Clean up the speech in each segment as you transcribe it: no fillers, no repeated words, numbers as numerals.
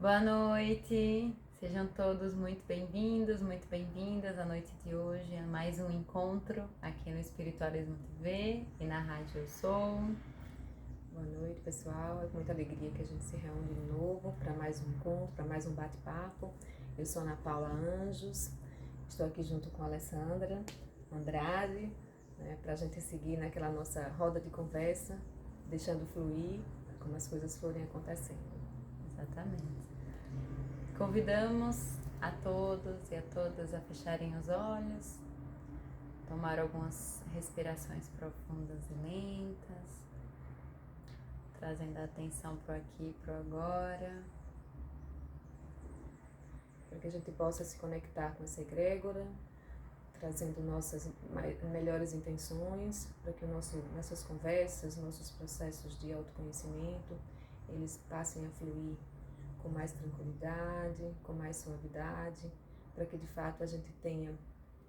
Boa noite, sejam todos muito bem-vindos, muito bem-vindas à noite de hoje, a mais um encontro aqui no Espiritualismo TV e na Rádio Eu Sou. Boa noite, pessoal. É com muita alegria que a gente se reúne de novo para mais um encontro, para mais um bate-papo. Eu sou Ana Paula Anjos, estou aqui junto com a Alessandra Andrade, para a gente seguir naquela nossa roda de conversa, deixando fluir como as coisas forem acontecendo. Exatamente. Convidamos a todos e a todas a fecharem os olhos, tomar algumas respirações profundas e lentas, trazendo a atenção para o aqui e para o agora. Para que a gente possa se conectar com essa egrégora, trazendo nossas melhores intenções, para que nossas conversas, nossos processos de autoconhecimento, eles passem a fluir com mais tranquilidade, com mais suavidade, para que de fato a gente tenha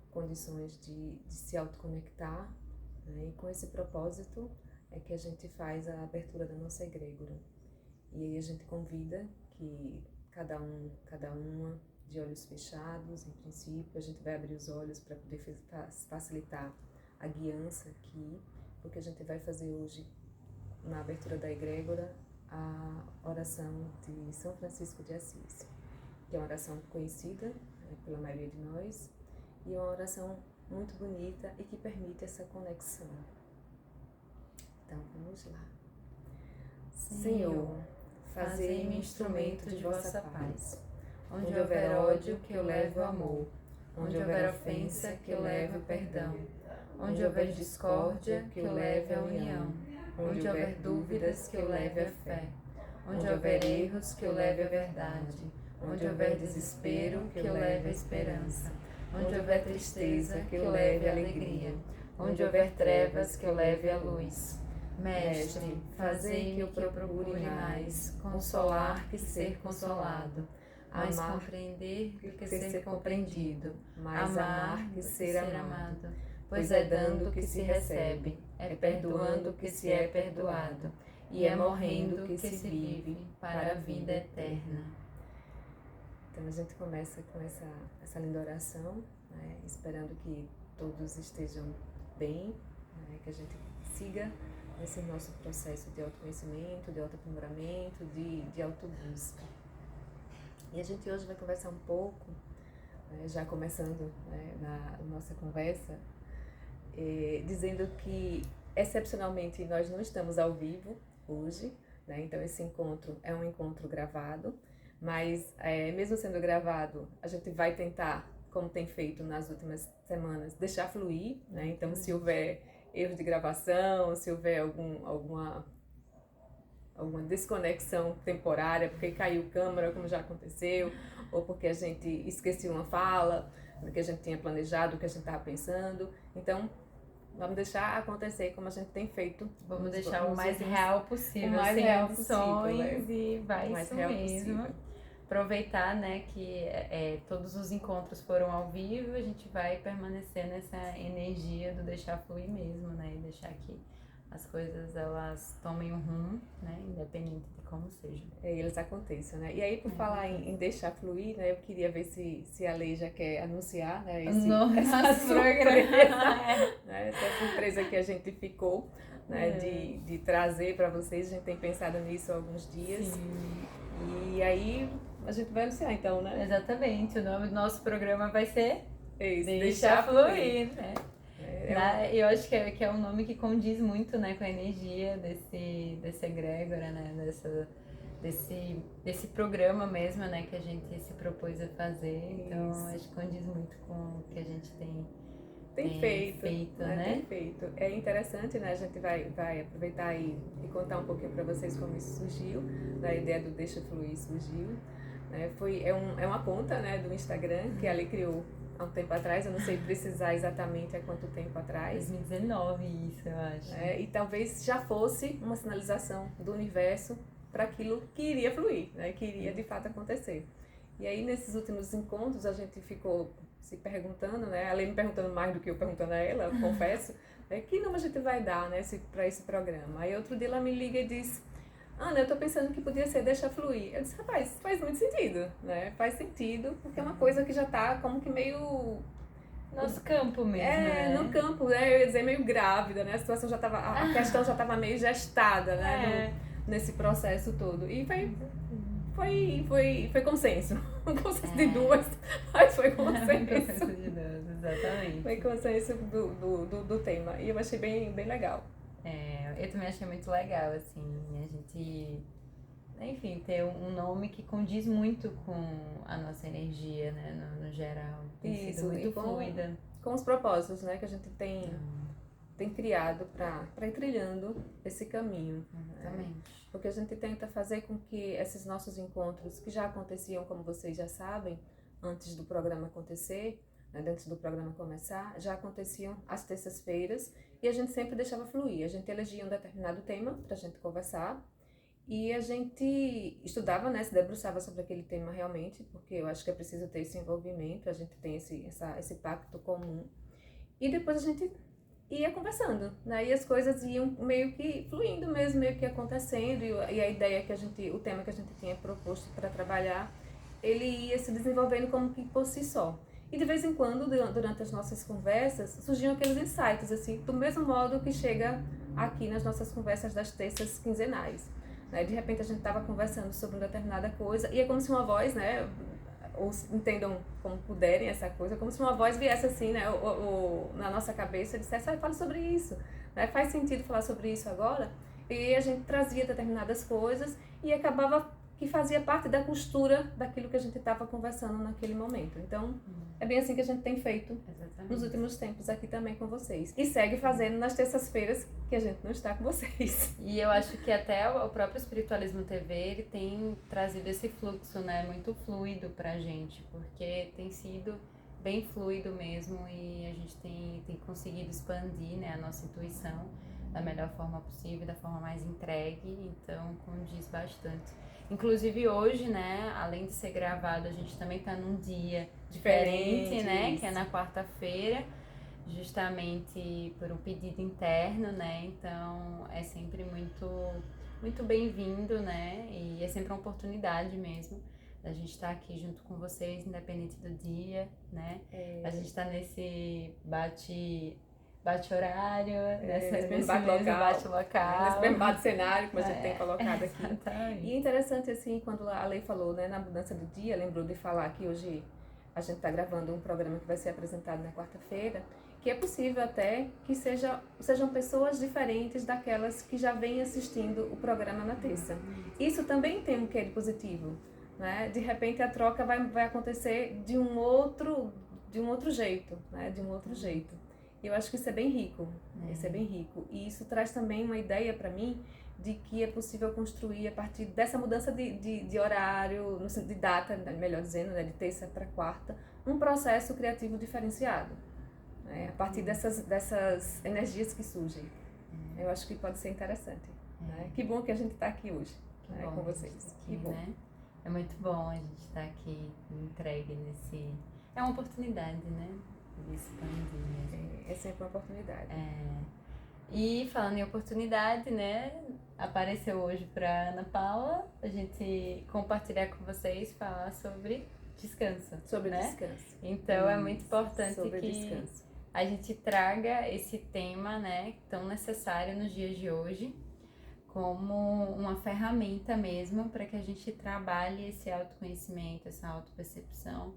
condições de se autoconectar, né? E com esse propósito é que a gente faz a abertura da nossa egrégora. E aí a gente convida que cada uma, de olhos fechados, em princípio, a gente vai abrir os olhos para poder facilitar a guiança aqui, porque a gente vai fazer hoje, na abertura da egrégora, a oração de São Francisco de Assis, que é uma oração conhecida, né, pela maioria de nós, e é uma oração muito bonita e que permite essa conexão. Então, vamos lá. Senhor, fazei-me instrumento de vossa paz. Onde houver ódio, que eu leve o amor. Onde houver ofensa, que eu leve o perdão. Onde houver discórdia, que eu leve a união. Onde houver dúvidas, que eu leve a fé. Onde houver erros, que eu leve a verdade. Onde houver desespero, que eu leve a esperança. Onde houver tristeza, que eu leve a alegria. Onde houver trevas, que eu leve a luz. Mestre, fazei que eu procure mais consolar que ser consolado, Mais amar compreender do que ser compreendido, mais amar que ser amado. pois é dando que se recebe, é perdoando que se é perdoado, e é morrendo que se vive para a vida eterna. Então a gente começa com essa linda oração, né, esperando que todos estejam bem, né, que a gente siga esse nosso processo de autoconhecimento, de autoaprimoramento, de autobusca. E a gente hoje vai conversar um pouco, né, já começando, né, na nossa conversa, dizendo que excepcionalmente nós não estamos ao vivo hoje, né, então esse encontro é um encontro gravado, mas mesmo sendo gravado, a gente vai tentar, como tem feito nas últimas semanas, deixar fluir, né, então se houver erro de gravação, se houver alguma desconexão temporária, porque caiu câmera, como já aconteceu, ou porque a gente esqueceu uma fala, que a gente tinha planejado, o que a gente estava pensando. Então, vamos deixar acontecer como a gente tem feito. Vamos deixar o mais real possível, o mais sem real edições, possível, e vai o mais isso real mesmo. possível. Aproveitar, né, que todos os encontros foram ao vivo, a gente vai permanecer nessa energia do deixar fluir mesmo, né, e deixar que as coisas elas tomem um rumo, né, independente de como seja. E eles aconteçam, né? E aí, por falar em deixar fluir, né, eu queria ver se a Lei já quer anunciar, né, essa surpresa, né, essa surpresa que a gente ficou, né, de trazer para vocês. A gente tem pensado nisso há alguns dias. Sim. E aí a gente vai anunciar então, né? Exatamente, o nome do nosso programa vai ser Isso, Deixar Fluir, né? Eu acho que é um nome que condiz muito, né, com a energia desse egrégora, né, desse programa mesmo, né, que a gente se propôs a fazer. Então, acho que condiz muito com o que a gente tem feito, né? Tem feito. É interessante, né? A gente vai aproveitar e contar um pouquinho para vocês como isso surgiu, né? A ideia do Deixa Fluir surgiu, né? É uma conta, né, do Instagram que ela criou há um tempo atrás, eu não sei precisar exatamente há quanto tempo atrás. 2019 isso, eu acho. E talvez já fosse uma sinalização do universo para aquilo que iria fluir, né, que iria de fato acontecer. E aí nesses últimos encontros a gente ficou se perguntando, né, além me perguntando mais do que eu perguntando a ela, eu confesso, que nome a gente vai dar, né, para esse programa. Aí outro dia ela me liga e diz: Ana, eu tô pensando que podia ser deixa fluir. Eu disse, rapaz, faz muito sentido, né? Faz sentido, porque é uma coisa que já tá como que meio... Nosso campo mesmo, né? no campo, né? Eu ia dizer meio grávida, né? A situação já tava, a questão já tava meio gestada, né? Nesse processo todo. E foi consenso. Um consenso de duas, mas foi consenso. Consenso de duas, exatamente. Foi consenso do tema. E eu achei bem legal. Eu também achei muito legal, assim, a gente, enfim, ter um nome que condiz muito com a nossa energia, né, no geral. Tem sido muito fluida. Com os propósitos, né, que a gente tem criado para ir trilhando esse caminho. Exatamente. Né? Porque a gente tenta fazer com que esses nossos encontros, que já aconteciam, como vocês já sabem, antes do programa acontecer, né, antes do programa começar, já aconteciam às terças-feiras e a gente sempre deixava fluir. A gente elegia um determinado tema para a gente conversar e a gente estudava, né, se debruçava sobre aquele tema realmente, porque eu acho que é preciso ter esse envolvimento, a gente tem esse pacto comum. E depois a gente ia conversando, né? E as coisas iam meio que fluindo mesmo, meio que acontecendo, e a ideia o tema que a gente tinha proposto para trabalhar, ele ia se desenvolvendo como que por si só. E de vez em quando, durante as nossas conversas, surgiam aqueles insights, assim, do mesmo modo que chega aqui nas nossas conversas das terças quinzenais. Né? De repente a gente estava conversando sobre uma determinada coisa, e é como se uma voz, né, ou entendam como puderem essa coisa, como se uma voz viesse assim, né, na nossa cabeça e dissesse, fala sobre isso, né? Faz sentido falar sobre isso agora? E a gente trazia determinadas coisas e acabava que fazia parte da costura daquilo que a gente estava conversando naquele momento. Então, é bem assim que a gente tem feito nos últimos tempos aqui também com vocês. E segue fazendo nas terças-feiras que a gente não está com vocês. E eu acho que até o próprio Espiritualismo TV, ele tem trazido esse fluxo, né, muito fluido pra gente, porque tem sido bem fluido mesmo e a gente tem conseguido expandir, né, a nossa intuição da melhor forma possível, da forma mais entregue, então condiz bastante. Inclusive hoje, né, além de ser gravado, a gente também tá num dia diferente, né, isso. que é na quarta-feira, justamente por um pedido interno, né, então é sempre muito bem-vindo, né, e é sempre uma oportunidade mesmo da gente estar aqui junto com vocês, independente do dia, né, a gente tá nesse bate-horário, nesse mesmo bate-local. Nesse mesmo bate-cenário que a gente tem colocado aqui. Exatamente. E é interessante, assim, quando a Lei falou, né, na mudança do dia, lembrou de falar que hoje a gente está gravando um programa que vai ser apresentado na quarta-feira, que é possível até que sejam pessoas diferentes daquelas que já vêm assistindo o programa na terça. Isso também tem um quê de positivo, né? De repente a troca vai acontecer de um outro jeito, né? De um outro jeito. E eu acho que isso é bem rico, isso é bem rico. E isso traz também uma ideia para mim de que é possível construir a partir dessa mudança de horário, de data, melhor dizendo, né? De terça para quarta, um processo criativo diferenciado. Né? A partir dessas energias que surgem. Eu acho que pode ser interessante. Né? Que bom que a gente está aqui hoje, né? Com vocês. Que bom. Né? É muito bom a gente estar aqui entregue nesse... É uma oportunidade, né? De expandir mesmo. É sempre uma oportunidade. E falando em oportunidade, né? Apareceu hoje para Ana Paula a gente compartilhar com vocês, falar sobre descanso. Sobre né? descanso. Então é muito importante sobre que descanso. A gente traga esse tema, né, tão necessário nos dias de hoje, como uma ferramenta mesmo para que a gente trabalhe esse autoconhecimento, essa autopercepção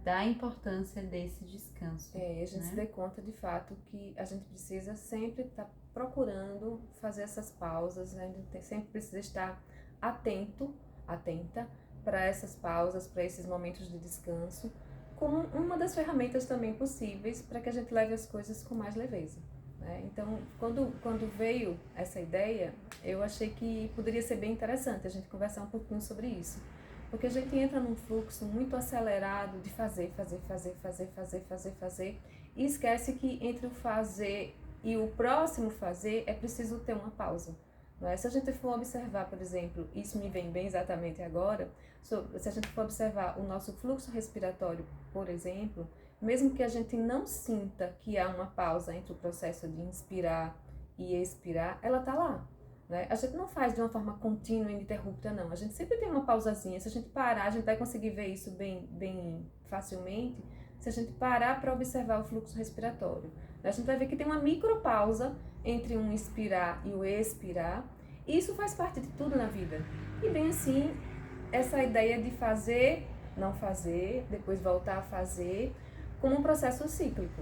da importância desse descanso. A gente se dê conta de fato que a gente precisa sempre estar procurando fazer essas pausas, né? A gente sempre precisa estar atenta para essas pausas, para esses momentos de descanso, como uma das ferramentas também possíveis para que a gente leve as coisas com mais leveza. Né? Então, quando veio essa ideia, eu achei que poderia ser bem interessante a gente conversar um pouquinho sobre isso. Porque a gente entra num fluxo muito acelerado de fazer, e esquece que entre o fazer e o próximo fazer é preciso ter uma pausa. Não é? Se a gente for observar, por exemplo, isso me vem bem exatamente agora, se a gente for observar o nosso fluxo respiratório, por exemplo, mesmo que a gente não sinta que há uma pausa entre o processo de inspirar e expirar, ela está lá. né? A gente não faz de uma forma contínua e ininterrupta, não. A gente sempre tem uma pausazinha. Se a gente parar, a gente vai conseguir ver isso bem facilmente. Se a gente parar para observar o fluxo respiratório, a gente vai ver que tem uma micropausa entre um inspirar e o expirar. E isso faz parte de tudo na vida. E bem assim, essa ideia de fazer, não fazer, depois voltar a fazer, como um processo cíclico,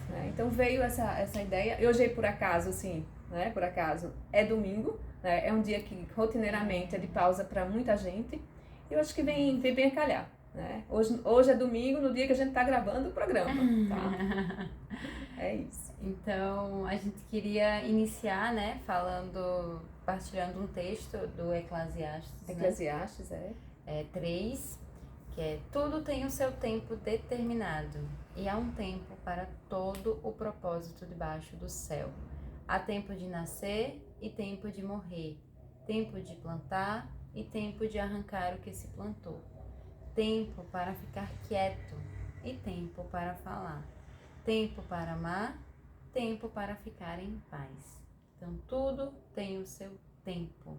né? Então veio essa ideia. Eu hoje, por acaso, assim, né? Por acaso, é domingo, né? É um dia que rotineiramente é de pausa para muita gente. E eu acho que vem bem a calhar, né? Hoje é domingo, no dia que a gente está gravando o programa, tá? É isso. Então, a gente queria iniciar, né, partilhando um texto do Eclesiastes, Eclesiastes, né? É 3, que é: tudo tem o seu tempo determinado, e há um tempo para todo o propósito debaixo do céu. Há tempo de nascer e tempo de morrer, tempo de plantar e tempo de arrancar o que se plantou, tempo para ficar quieto e tempo para falar, tempo para amar, tempo para ficar em paz. Então, tudo tem o seu tempo.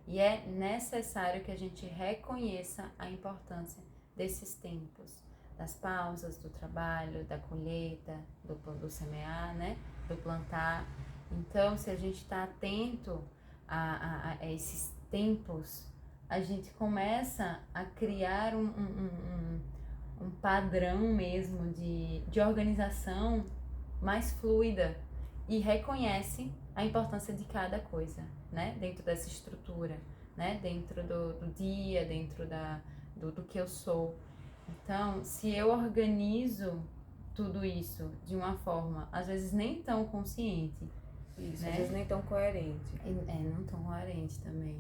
E é necessário que a gente reconheça a importância desses tempos, das pausas, do trabalho, da colheita, do semear, né? Do plantar. Então, se a gente está atento a esses tempos, a gente começa a criar um padrão mesmo de organização mais fluida e reconhece a importância de cada coisa, né? Dentro dessa estrutura, né? Dentro do dia, dentro do que eu sou. Então, se eu organizo tudo isso de uma forma, às vezes nem tão consciente, isso, né? Às vezes nem tão coerente. Não tão coerente também.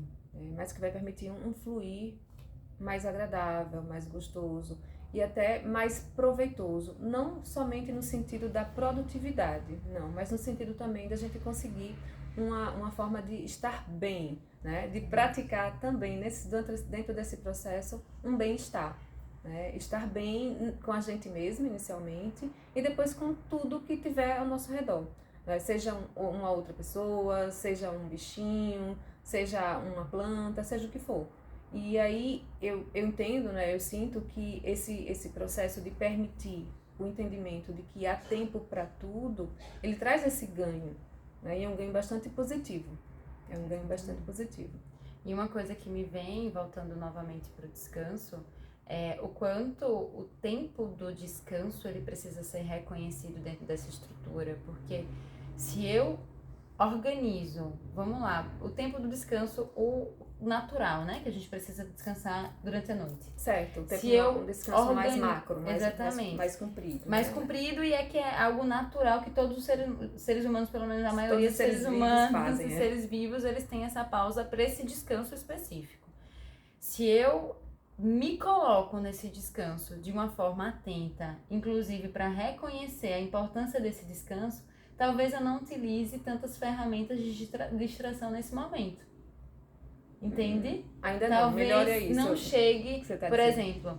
Mas que vai permitir um fluir mais agradável, mais gostoso e até mais proveitoso, não somente no sentido da produtividade, não, mas no sentido também da gente conseguir uma forma de estar bem, né? De praticar também dentro desse processo um bem-estar, né? Estar bem com a gente mesmo inicialmente e depois com tudo que tiver ao nosso redor, né? Seja uma outra pessoa, seja um bichinho, seja uma planta, seja o que for. E aí eu entendo, né, eu sinto que esse processo de permitir o entendimento de que há tempo para tudo, ele traz esse ganho, né, e é um ganho bastante positivo. É um ganho bastante positivo. E uma coisa que me vem, voltando novamente para o descanso, é o quanto o tempo do descanso ele precisa ser reconhecido dentro dessa estrutura, porque se eu organizo, vamos lá, o tempo do descanso, o natural, né? Que a gente precisa descansar durante a noite. Certo, o tempo se eu um descanso mais macro, mais comprido. Mais comprido, e que é algo natural que todos os seres humanos, pelo menos a maioria dos seres humanos, fazem, seres vivos, eles têm essa pausa para esse descanso específico. Se eu me coloco nesse descanso de uma forma atenta, inclusive para reconhecer a importância desse descanso, talvez eu não utilize tantas ferramentas de distração nesse momento. Entende? Ainda talvez não, melhora isso. Não chegue, por exemplo,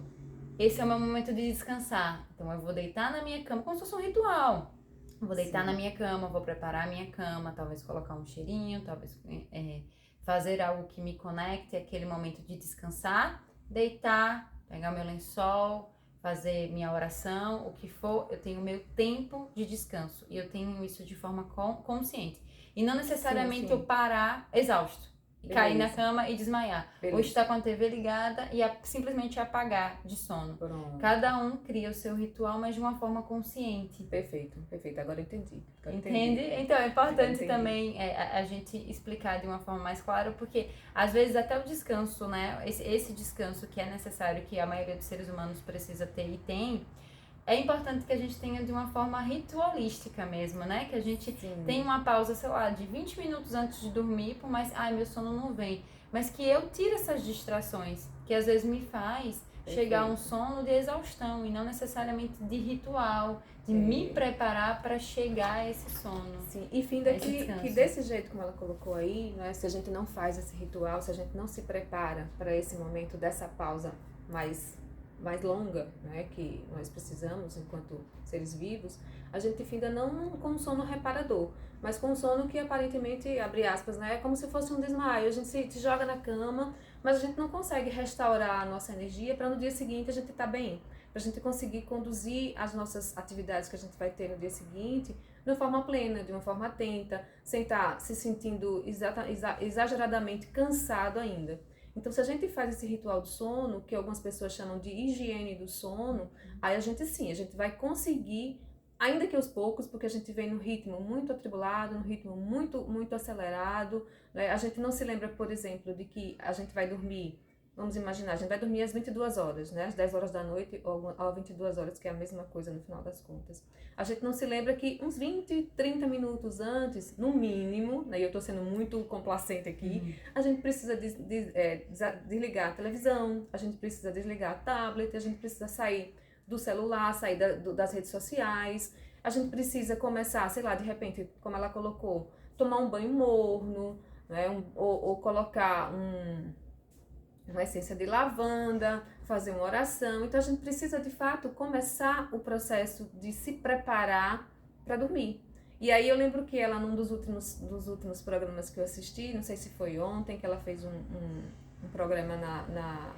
esse é o meu momento de descansar. Então eu vou deitar na minha cama, como se fosse um ritual. Vou deitar na minha cama, vou preparar a minha cama, talvez colocar um cheirinho, talvez fazer algo que me conecte àquele momento de descansar, deitar, pegar meu lençol, fazer minha oração, o que for, eu tenho meu tempo de descanso. E eu tenho isso de forma consciente. E não necessariamente eu parar exausto. E cair na cama e desmaiar. Ou estar com a TV ligada e simplesmente apagar de sono. Pronto. Cada um cria o seu ritual, mas de uma forma consciente. Perfeito. Agora entendi. Entende? Então é importante também a gente explicar de uma forma mais clara, porque às vezes até o descanso, né? Esse descanso que é necessário, que a maioria dos seres humanos precisa ter e tem, é importante que a gente tenha de uma forma ritualística mesmo, né? Que a gente tenha uma pausa, sei lá, de 20 minutos antes de dormir, por mais, meu sono não vem. Mas que eu tire essas distrações, que às vezes me faz chegar a um sono de exaustão e não necessariamente de ritual, de me preparar para chegar a esse sono. Sim, e fim daqui, que desse jeito como ela colocou aí, né? Se a gente não faz esse ritual, se a gente não se prepara para esse momento dessa pausa mais mais longa, né, que nós precisamos enquanto seres vivos, a gente finda não com um sono reparador, mas com um sono que aparentemente, abre aspas, né, é como se fosse um desmaio. A gente se joga na cama, mas a gente não consegue restaurar a nossa energia para no dia seguinte a gente estar bem, para a gente conseguir conduzir as nossas atividades que a gente vai ter no dia seguinte de uma forma plena, de uma forma atenta, sem estar se sentindo exageradamente cansado ainda. Então, se a gente faz esse ritual do sono, que algumas pessoas chamam de higiene do sono, aí a gente vai conseguir, ainda que aos poucos, porque a gente vem num ritmo muito atribulado, num ritmo muito acelerado, né? A gente não se lembra, por exemplo, de que a gente vai dormir, vamos imaginar, a gente vai dormir às 22 horas, né? Às 10 horas da noite ou 22 horas, que é a mesma coisa no final das contas. A gente não se lembra que uns 20, 30 minutos antes, no mínimo, né? E eu estou sendo muito complacente aqui, a gente precisa desligar a televisão, a gente precisa desligar a tablet, a gente precisa sair do celular, sair das redes sociais, a gente precisa começar, sei lá, de repente, como ela colocou, tomar um banho morno, né? Ou colocar uma essência de lavanda, fazer uma oração. Então a gente precisa de fato começar o processo de se preparar para dormir. E aí eu lembro que ela, num dos últimos programas que eu assisti, não sei se foi ontem, que ela fez um programa na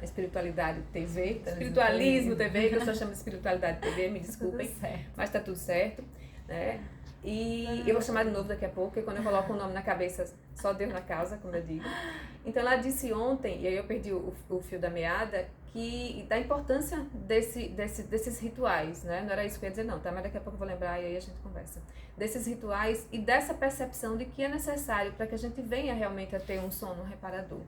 Espiritualidade TV, Espiritualismo TV, que eu só chamo de Espiritualidade TV, me desculpem, mas tá tudo certo, né? E eu vou chamar de novo daqui a pouco, porque quando eu coloco o nome na cabeça, só Deus na casa, como eu digo. Então ela disse ontem, e aí eu perdi o fio da meada, que da importância desses rituais, né? Não era isso que eu ia dizer não, tá? Mas daqui a pouco eu vou lembrar e aí a gente conversa. Desses rituais e dessa percepção de que é necessário para que a gente venha realmente a ter um sono reparador.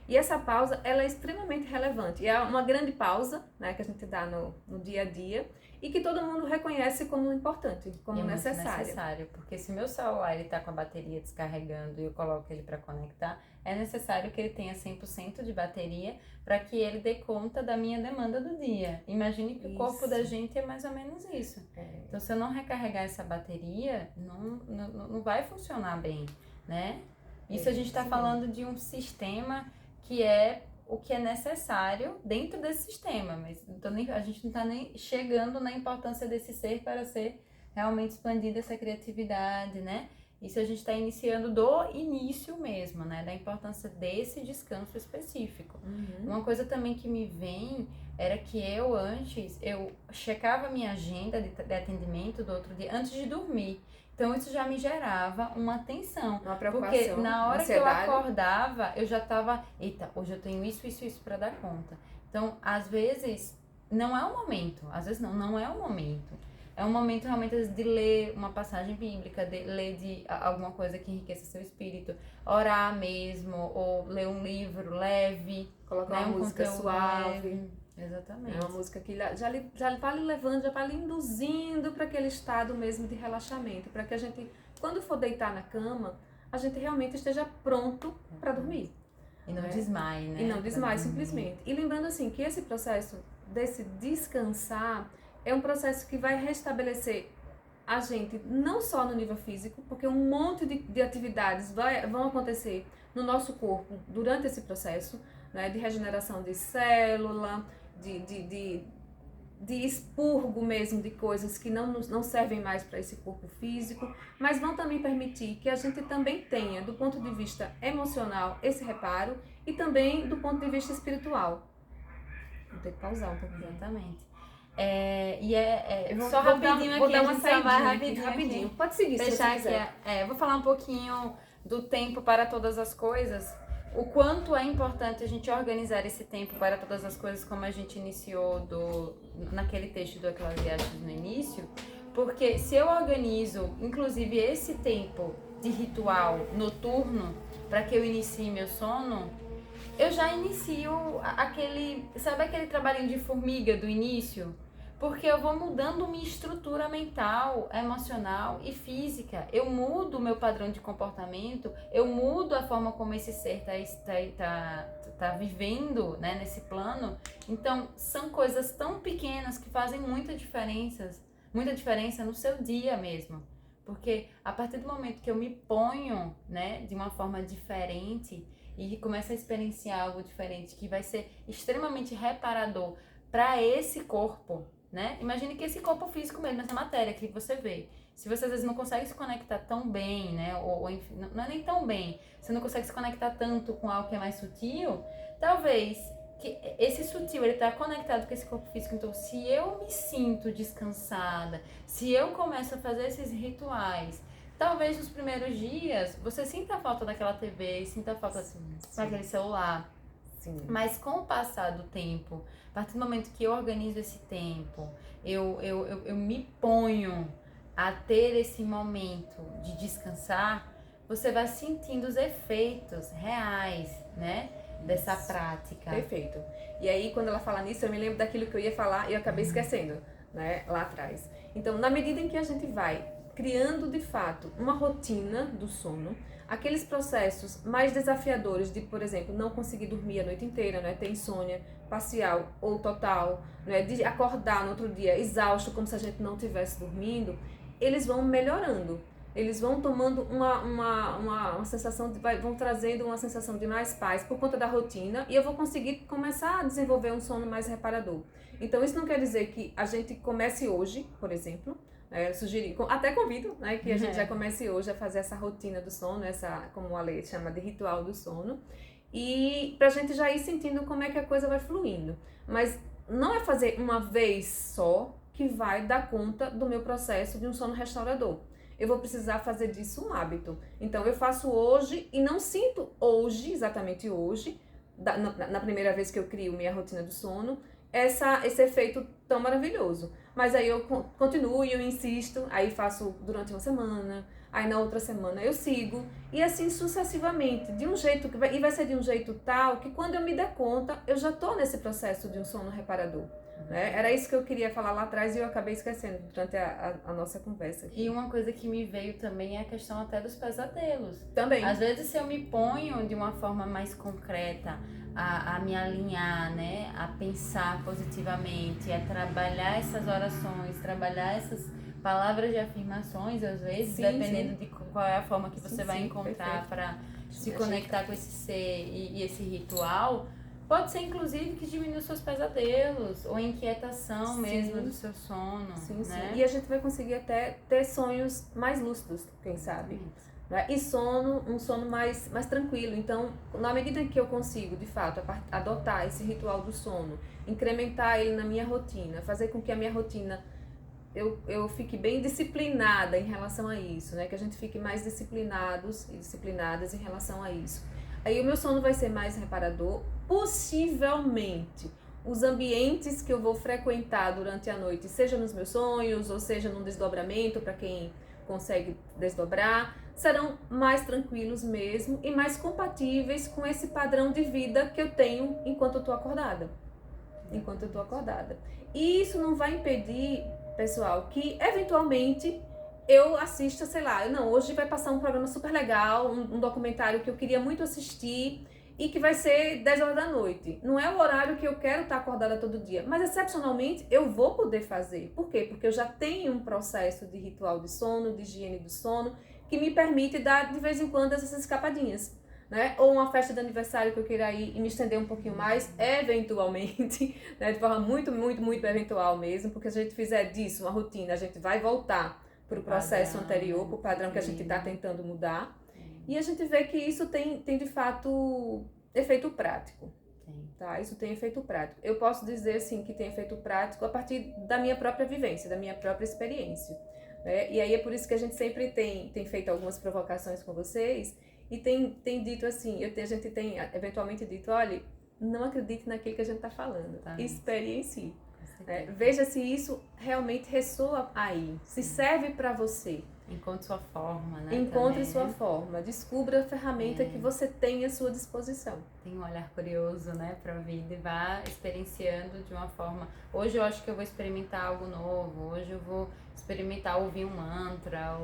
E essa pausa, ela é extremamente relevante. E é uma grande pausa, né, que a gente dá no dia a dia e que todo mundo reconhece como importante, como necessário. Muito necessário, porque se meu celular está com a bateria descarregando e eu coloco ele para conectar, é necessário que ele tenha 100% de bateria para que ele dê conta da minha demanda do dia. Imagine que o corpo da gente é mais ou menos isso. Então, se eu não recarregar essa bateria, não vai funcionar bem, né? Isso a gente está falando de um sistema que é o que é necessário dentro desse sistema, mas a gente não está nem chegando na importância desse ser para ser realmente expandida essa criatividade, né? Isso a gente está iniciando do início mesmo, né? Da importância desse descanso específico. Uma coisa também que me vem era que antes, eu checava a minha agenda de atendimento do outro dia antes de dormir. Então isso já me gerava uma tensão, uma preocupação, porque na hora ansiedade. Que eu acordava, eu já estava, eita, hoje eu tenho isso para dar conta. Então, às vezes, não é o momento, não é o momento. É um momento realmente de ler uma passagem bíblica, de ler alguma coisa que enriqueça seu espírito, orar mesmo, ou ler um livro leve, colocar uma música suave. Leve. Exatamente. É uma música que já vai lhe levando, já vai lhe induzindo para aquele estado mesmo de relaxamento, para que a gente, quando for deitar na cama, a gente realmente esteja pronto para dormir. E não desmaie, né? E não desmaie simplesmente. E lembrando assim que esse processo desse descansar é um processo que vai restabelecer a gente não só no nível físico, porque um monte de atividades vão acontecer no nosso corpo durante esse processo, né, de regeneração de célula, de expurgo mesmo de coisas que não servem mais para esse corpo físico, mas vão também permitir que a gente também tenha, do ponto de vista emocional, esse reparo e também do ponto de vista espiritual. Vou ter que pausar um pouquinho. Exatamente. Só rapidinho aqui, vou dar uma saidinha rapidinho. Pode seguir, se você quiser. Vou falar um pouquinho do tempo para todas as coisas. O quanto é importante a gente organizar esse tempo para todas as coisas, como a gente iniciou naquele texto do Eclesiastes no início, porque se eu organizo, inclusive, esse tempo de ritual noturno para que eu inicie meu sono, eu já inicio aquele trabalhinho de formiga do início? Porque eu vou mudando minha estrutura mental, emocional e física. Eu mudo o meu padrão de comportamento, eu mudo a forma como esse ser tá vivendo, né, nesse plano. Então, são coisas tão pequenas que fazem muita diferença no seu dia mesmo. Porque a partir do momento que eu me ponho, né, de uma forma diferente, e começa a experienciar algo diferente, que vai ser extremamente reparador para esse corpo, né? Imagine que esse corpo físico mesmo, essa matéria que você vê. Se você às vezes não consegue se conectar tão bem, né? Ou enfim, não é nem tão bem, você não consegue se conectar tanto com algo que é mais sutil, talvez que esse sutil, ele tá conectado com esse corpo físico. Então, se eu me sinto descansada, se eu começo a fazer esses rituais, talvez nos primeiros dias você sinta a falta daquela TV, sinta a falta daquele celular. Sim. Mas com o passar do tempo, a partir do momento que eu organizo esse tempo, eu me ponho a ter esse momento de descansar, você vai sentindo os efeitos reais, né? Dessa prática. Perfeito. E aí, quando ela fala nisso, eu me lembro daquilo que eu ia falar e eu acabei esquecendo, né, lá atrás. Então, na medida em que a gente vai criando, de fato, uma rotina do sono, aqueles processos mais desafiadores de, por exemplo, não conseguir dormir a noite inteira, né, ter insônia parcial ou total, né, de acordar no outro dia exausto, como se a gente não estivesse dormindo, eles vão melhorando. Eles vão tomando uma sensação, vão trazendo uma sensação de mais paz por conta da rotina e eu vou conseguir começar a desenvolver um sono mais reparador. Então, isso não quer dizer que a gente comece hoje, por exemplo, até convido, né, que a gente já comece hoje a fazer essa rotina do sono, como a Lê chama de ritual do sono, e pra gente já ir sentindo como é que a coisa vai fluindo. Mas não é fazer uma vez só que vai dar conta do meu processo de um sono restaurador. Eu vou precisar fazer disso um hábito. Então, eu faço hoje e não sinto hoje, exatamente hoje, na primeira vez que eu crio minha rotina do sono, esse efeito tão maravilhoso. Mas aí eu continuo e eu insisto, aí faço durante uma semana, aí na outra semana eu sigo, e assim sucessivamente, de um jeito e vai ser de um jeito tal que quando eu me der conta, eu já estou nesse processo de um sono reparador. Né? Era isso que eu queria falar lá atrás e eu acabei esquecendo durante a nossa conversa aqui. E uma coisa que me veio também é a questão até dos pesadelos. Também. Às vezes, se eu me ponho de uma forma mais concreta a me alinhar, né? A pensar positivamente, a trabalhar essas orações, trabalhar essas palavras de afirmações, às vezes, dependendo de qual é a forma que você vai encontrar para se conectar com esse ser e esse ritual. Pode ser, inclusive, que diminua os seus pesadelos ou inquietação mesmo do seu sono. Sim, né? E a gente vai conseguir até ter sonhos mais lúcidos, quem sabe. Né? E um sono mais tranquilo. Então, na medida que eu consigo, de fato, adotar esse ritual do sono, incrementar ele na minha rotina, fazer com que a minha rotina eu fique bem disciplinada em relação a isso, né? Que a gente fique mais disciplinados e disciplinadas em relação a isso. Aí o meu sono vai ser mais reparador, possivelmente os ambientes que eu vou frequentar durante a noite, seja nos meus sonhos ou seja num desdobramento, para quem consegue desdobrar, serão mais tranquilos mesmo e mais compatíveis com esse padrão de vida que eu tenho enquanto eu estou acordada. E isso não vai impedir, pessoal, que eventualmente eu assista, sei lá, hoje vai passar um programa super legal, um documentário que eu queria muito assistir e que vai ser 10 horas da noite. Não é o horário que eu quero estar acordada todo dia, mas excepcionalmente eu vou poder fazer. Por quê? Porque eu já tenho um processo de ritual de sono, de higiene do sono, que me permite dar de vez em quando essas escapadinhas. Né? Ou uma festa de aniversário que eu queira ir e me estender um pouquinho mais, eventualmente, né? De forma muito, muito, muito eventual mesmo, porque se a gente fizer disso uma rotina, a gente vai voltar para o processo anterior, para o padrão que a gente está tentando mudar. E a gente vê que isso tem de fato efeito prático. Tá? Isso tem efeito prático. Eu posso dizer assim que tem efeito prático a partir da minha própria vivência, da minha própria experiência. Né? E aí é por isso que a gente sempre tem feito algumas provocações com vocês e tem dito assim, a gente tem eventualmente dito, olha, não acredite naquilo que a gente está falando, experiencie. Veja se isso realmente ressoa aí, se serve para você. Encontre sua forma, né? Encontre sua forma, descubra a ferramenta que você tem à sua disposição. tem um olhar curioso, né, para a vida e vá experienciando de uma forma. Hoje eu acho que eu vou experimentar algo novo, hoje eu vou experimentar ouvir um mantra,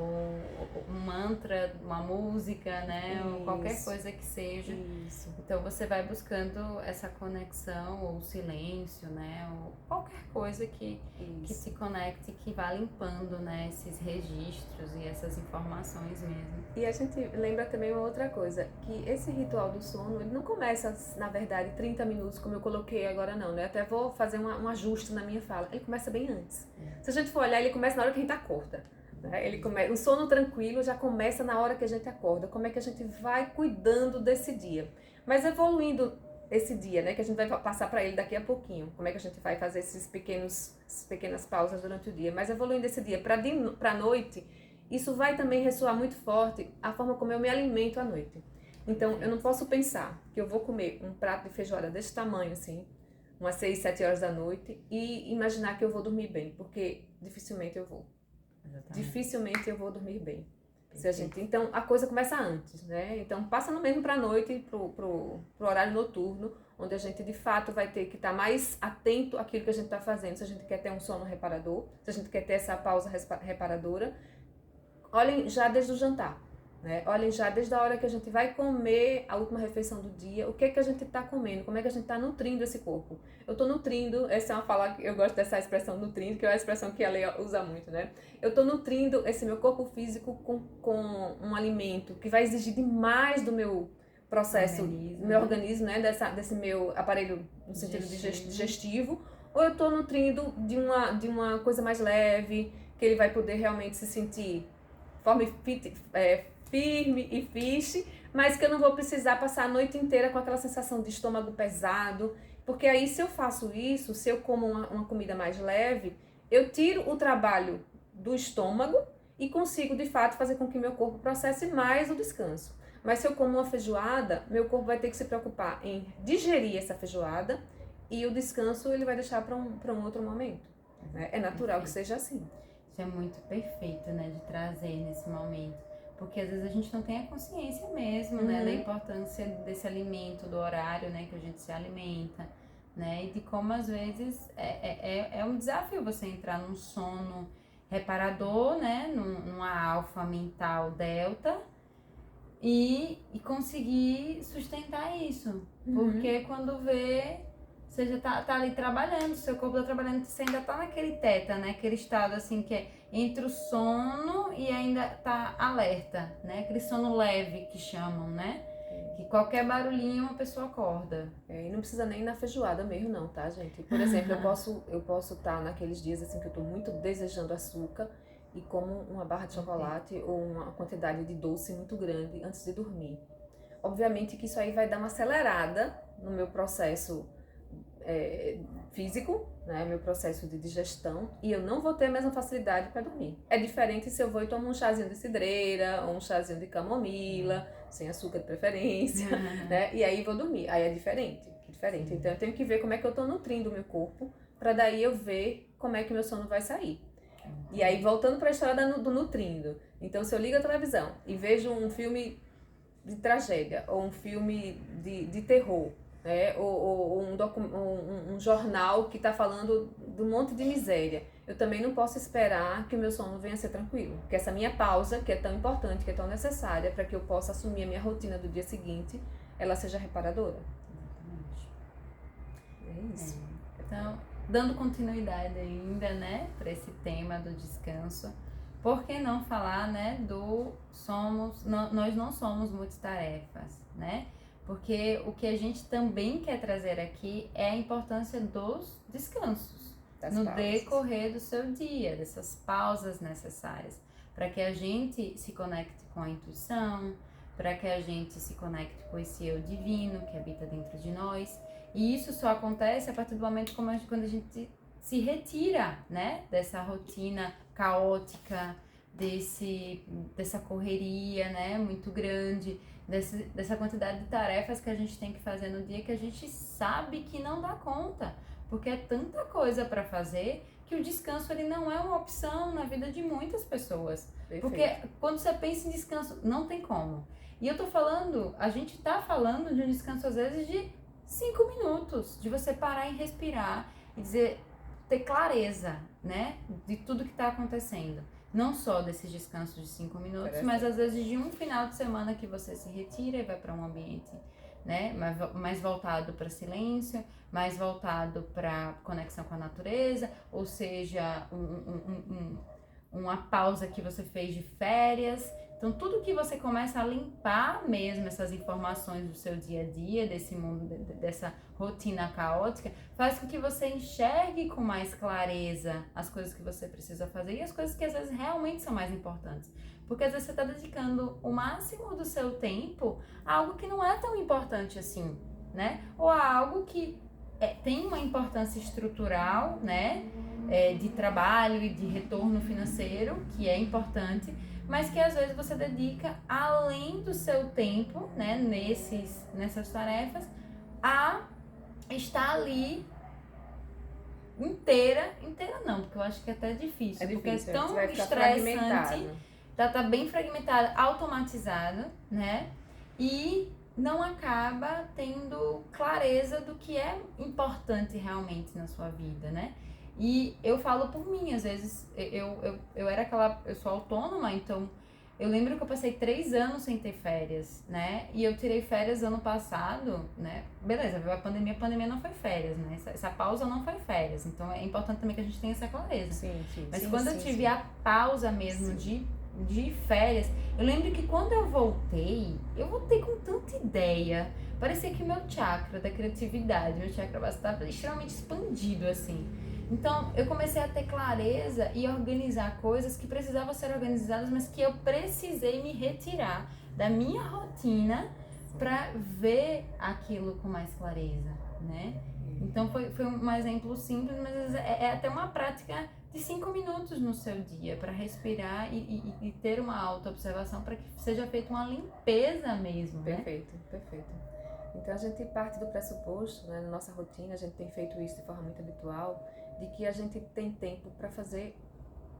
uma música, né, ou qualquer Isso. coisa que seja. Isso. Então você vai buscando essa conexão ou silêncio, né, ou qualquer coisa que se conecte, que vá limpando, né, esses registros e essas informações mesmo. E a gente lembra também uma outra coisa, que esse ritual do sono, ele não começa, na verdade, 30 minutos, como eu coloquei agora não, né? Até vou fazer um ajuste na minha fala. Ele começa bem antes. Se a gente for olhar, ele começa na hora que a gente acorda. Né? Um sono tranquilo já começa na hora que a gente acorda. Como é que a gente vai cuidando desse dia? Mas evoluindo esse dia, né? Que a gente vai passar para ele daqui a pouquinho. Como é que a gente vai fazer essas pequenas pausas durante o dia. Mas evoluindo esse dia para a noite, isso vai também ressoar muito forte a forma como eu me alimento à noite. Então, eu não posso pensar que eu vou comer um prato de feijoada desse tamanho, assim, umas 6, 7 horas da noite, e imaginar que eu vou dormir bem, porque dificilmente eu vou. Exatamente. Dificilmente eu vou dormir bem. Se a gente, então, a coisa começa antes, né? Então, passa no mesmo para a noite, pro horário noturno, onde a gente, de fato, vai ter que estar mais atento àquilo que a gente está fazendo. Se a gente quer ter um sono reparador, se a gente quer ter essa pausa reparadora, olhem já desde o jantar, né? Olhem já desde a hora que a gente vai comer a última refeição do dia, o que é que a gente está comendo, como é que a gente está nutrindo esse corpo. Eu estou nutrindo, essa é uma fala que eu gosto dessa expressão nutrindo, que é uma expressão que a Lei usa muito, né? Eu estou nutrindo esse meu corpo físico com um alimento que vai exigir demais do meu processo, do meu organismo, né? Desse meu aparelho no sentido digestivo, ou eu estou nutrindo de uma coisa mais leve, que ele vai poder realmente se sentir firme e fixe, mas que eu não vou precisar passar a noite inteira com aquela sensação de estômago pesado, porque aí se eu faço isso, se eu como uma comida mais leve, eu tiro o trabalho do estômago e consigo de fato fazer com que meu corpo processe mais o descanso. Mas se eu como uma feijoada, meu corpo vai ter que se preocupar em digerir essa feijoada e o descanso ele vai deixar para um outro momento. Né? É natural que seja assim. Isso é muito perfeito, né, de trazer nesse momento. Porque às vezes a gente não tem a consciência mesmo, né, da importância desse alimento, do horário, né, que a gente se alimenta, né, e de como às vezes é um desafio você entrar num sono reparador, né, numa alfa mental delta e conseguir sustentar isso. Porque quando vê, você já tá ali trabalhando, seu corpo tá trabalhando, você ainda tá naquele teta, né? Aquele estado assim que é entre o sono e ainda tá alerta, né? Aquele sono leve que chamam, né? Que qualquer barulhinho uma pessoa acorda. E não precisa nem na feijoada mesmo não, tá, gente? Por exemplo, eu posso estar naqueles dias assim que eu tô muito desejando açúcar e como uma barra de chocolate ou uma quantidade de doce muito grande antes de dormir. Obviamente que isso aí vai dar uma acelerada no meu processo físico, né, meu processo de digestão, e eu não vou ter a mesma facilidade para dormir. É diferente se eu vou e tomo um chazinho de cidreira ou um chazinho de camomila, sem açúcar de preferência, né, e aí vou dormir. Aí é diferente. Então eu tenho que ver como é que eu estou nutrindo o meu corpo, para daí eu ver como é que meu sono vai sair. E aí, voltando para a história do nutrindo. Então, se eu ligo a televisão e vejo um filme de tragédia ou um filme de terror, né? ou um jornal que está falando de um monte de miséria, eu também não posso esperar que o meu sono venha a ser tranquilo. Porque essa minha pausa, que é tão importante, que é tão necessária para que eu possa assumir a minha rotina do dia seguinte, ela seja reparadora. Exatamente. É isso. Então, dando continuidade ainda, né, para esse tema do descanso, por que não falar, né, nós não somos multitarefas, né? Porque o que a gente também quer trazer aqui é a importância dos descansos no decorrer do seu dia, dessas pausas necessárias, para que a gente se conecte com a intuição, para que a gente se conecte com esse eu divino que habita dentro de nós. E isso só acontece a partir do momento quando a gente se retira, né, dessa rotina caótica, dessa correria, né, muito grande, dessa quantidade de tarefas que a gente tem que fazer no dia que a gente sabe que não dá conta, porque é tanta coisa para fazer que o descanso ele não é uma opção na vida de muitas pessoas. Perfeito. Porque quando você pensa em descanso, não tem como. E eu tô falando, a gente tá falando de um descanso às vezes de 5 minutos, de você parar e respirar e dizer, ter clareza, né, de tudo que tá acontecendo. Não só desses descansos de 5 minutos, mas às vezes de um final de semana que você se retira e vai para um ambiente, né, mais voltado para silêncio, mais voltado para conexão com a natureza, ou seja, uma pausa que você fez de férias. Então, tudo que você começa a limpar mesmo essas informações do seu dia a dia, desse mundo, dessa rotina caótica, faz com que você enxergue com mais clareza as coisas que você precisa fazer e as coisas que às vezes realmente são mais importantes. Porque às vezes você está dedicando o máximo do seu tempo a algo que não é tão importante assim, né? Ou a algo que tem uma importância estrutural, né? De trabalho e de retorno financeiro, que é importante, mas que às vezes você dedica além do seu tempo, né, nessas tarefas, a estar ali inteira não, porque eu acho que é até difícil, porque é tão estressante, tá bem fragmentado, automatizado, né, e não acaba tendo clareza do que é importante realmente na sua vida, né. E eu falo por mim, às vezes, eu sou autônoma, então eu lembro que eu passei 3 anos sem ter férias, né? E eu tirei férias ano passado, né? Beleza, veio a pandemia não foi férias, né? Essa pausa não foi férias, então é importante também que a gente tenha essa clareza. Sim, Mas quando eu tive a pausa mesmo de férias, eu lembro que quando eu voltei com tanta ideia. Parecia que o meu chakra da criatividade, meu chakra básico estava extremamente expandido, assim. Então, eu comecei a ter clareza e organizar coisas que precisavam ser organizadas, mas que eu precisei me retirar da minha rotina para ver aquilo com mais clareza, né? Então, foi um exemplo simples, mas é até uma prática de 5 minutos no seu dia para respirar e ter uma auto-observação para que seja feita uma limpeza mesmo, né? Perfeito. Então, a gente parte do pressuposto, né, na nossa rotina, a gente tem feito isso de forma muito habitual, de que a gente tem tempo para fazer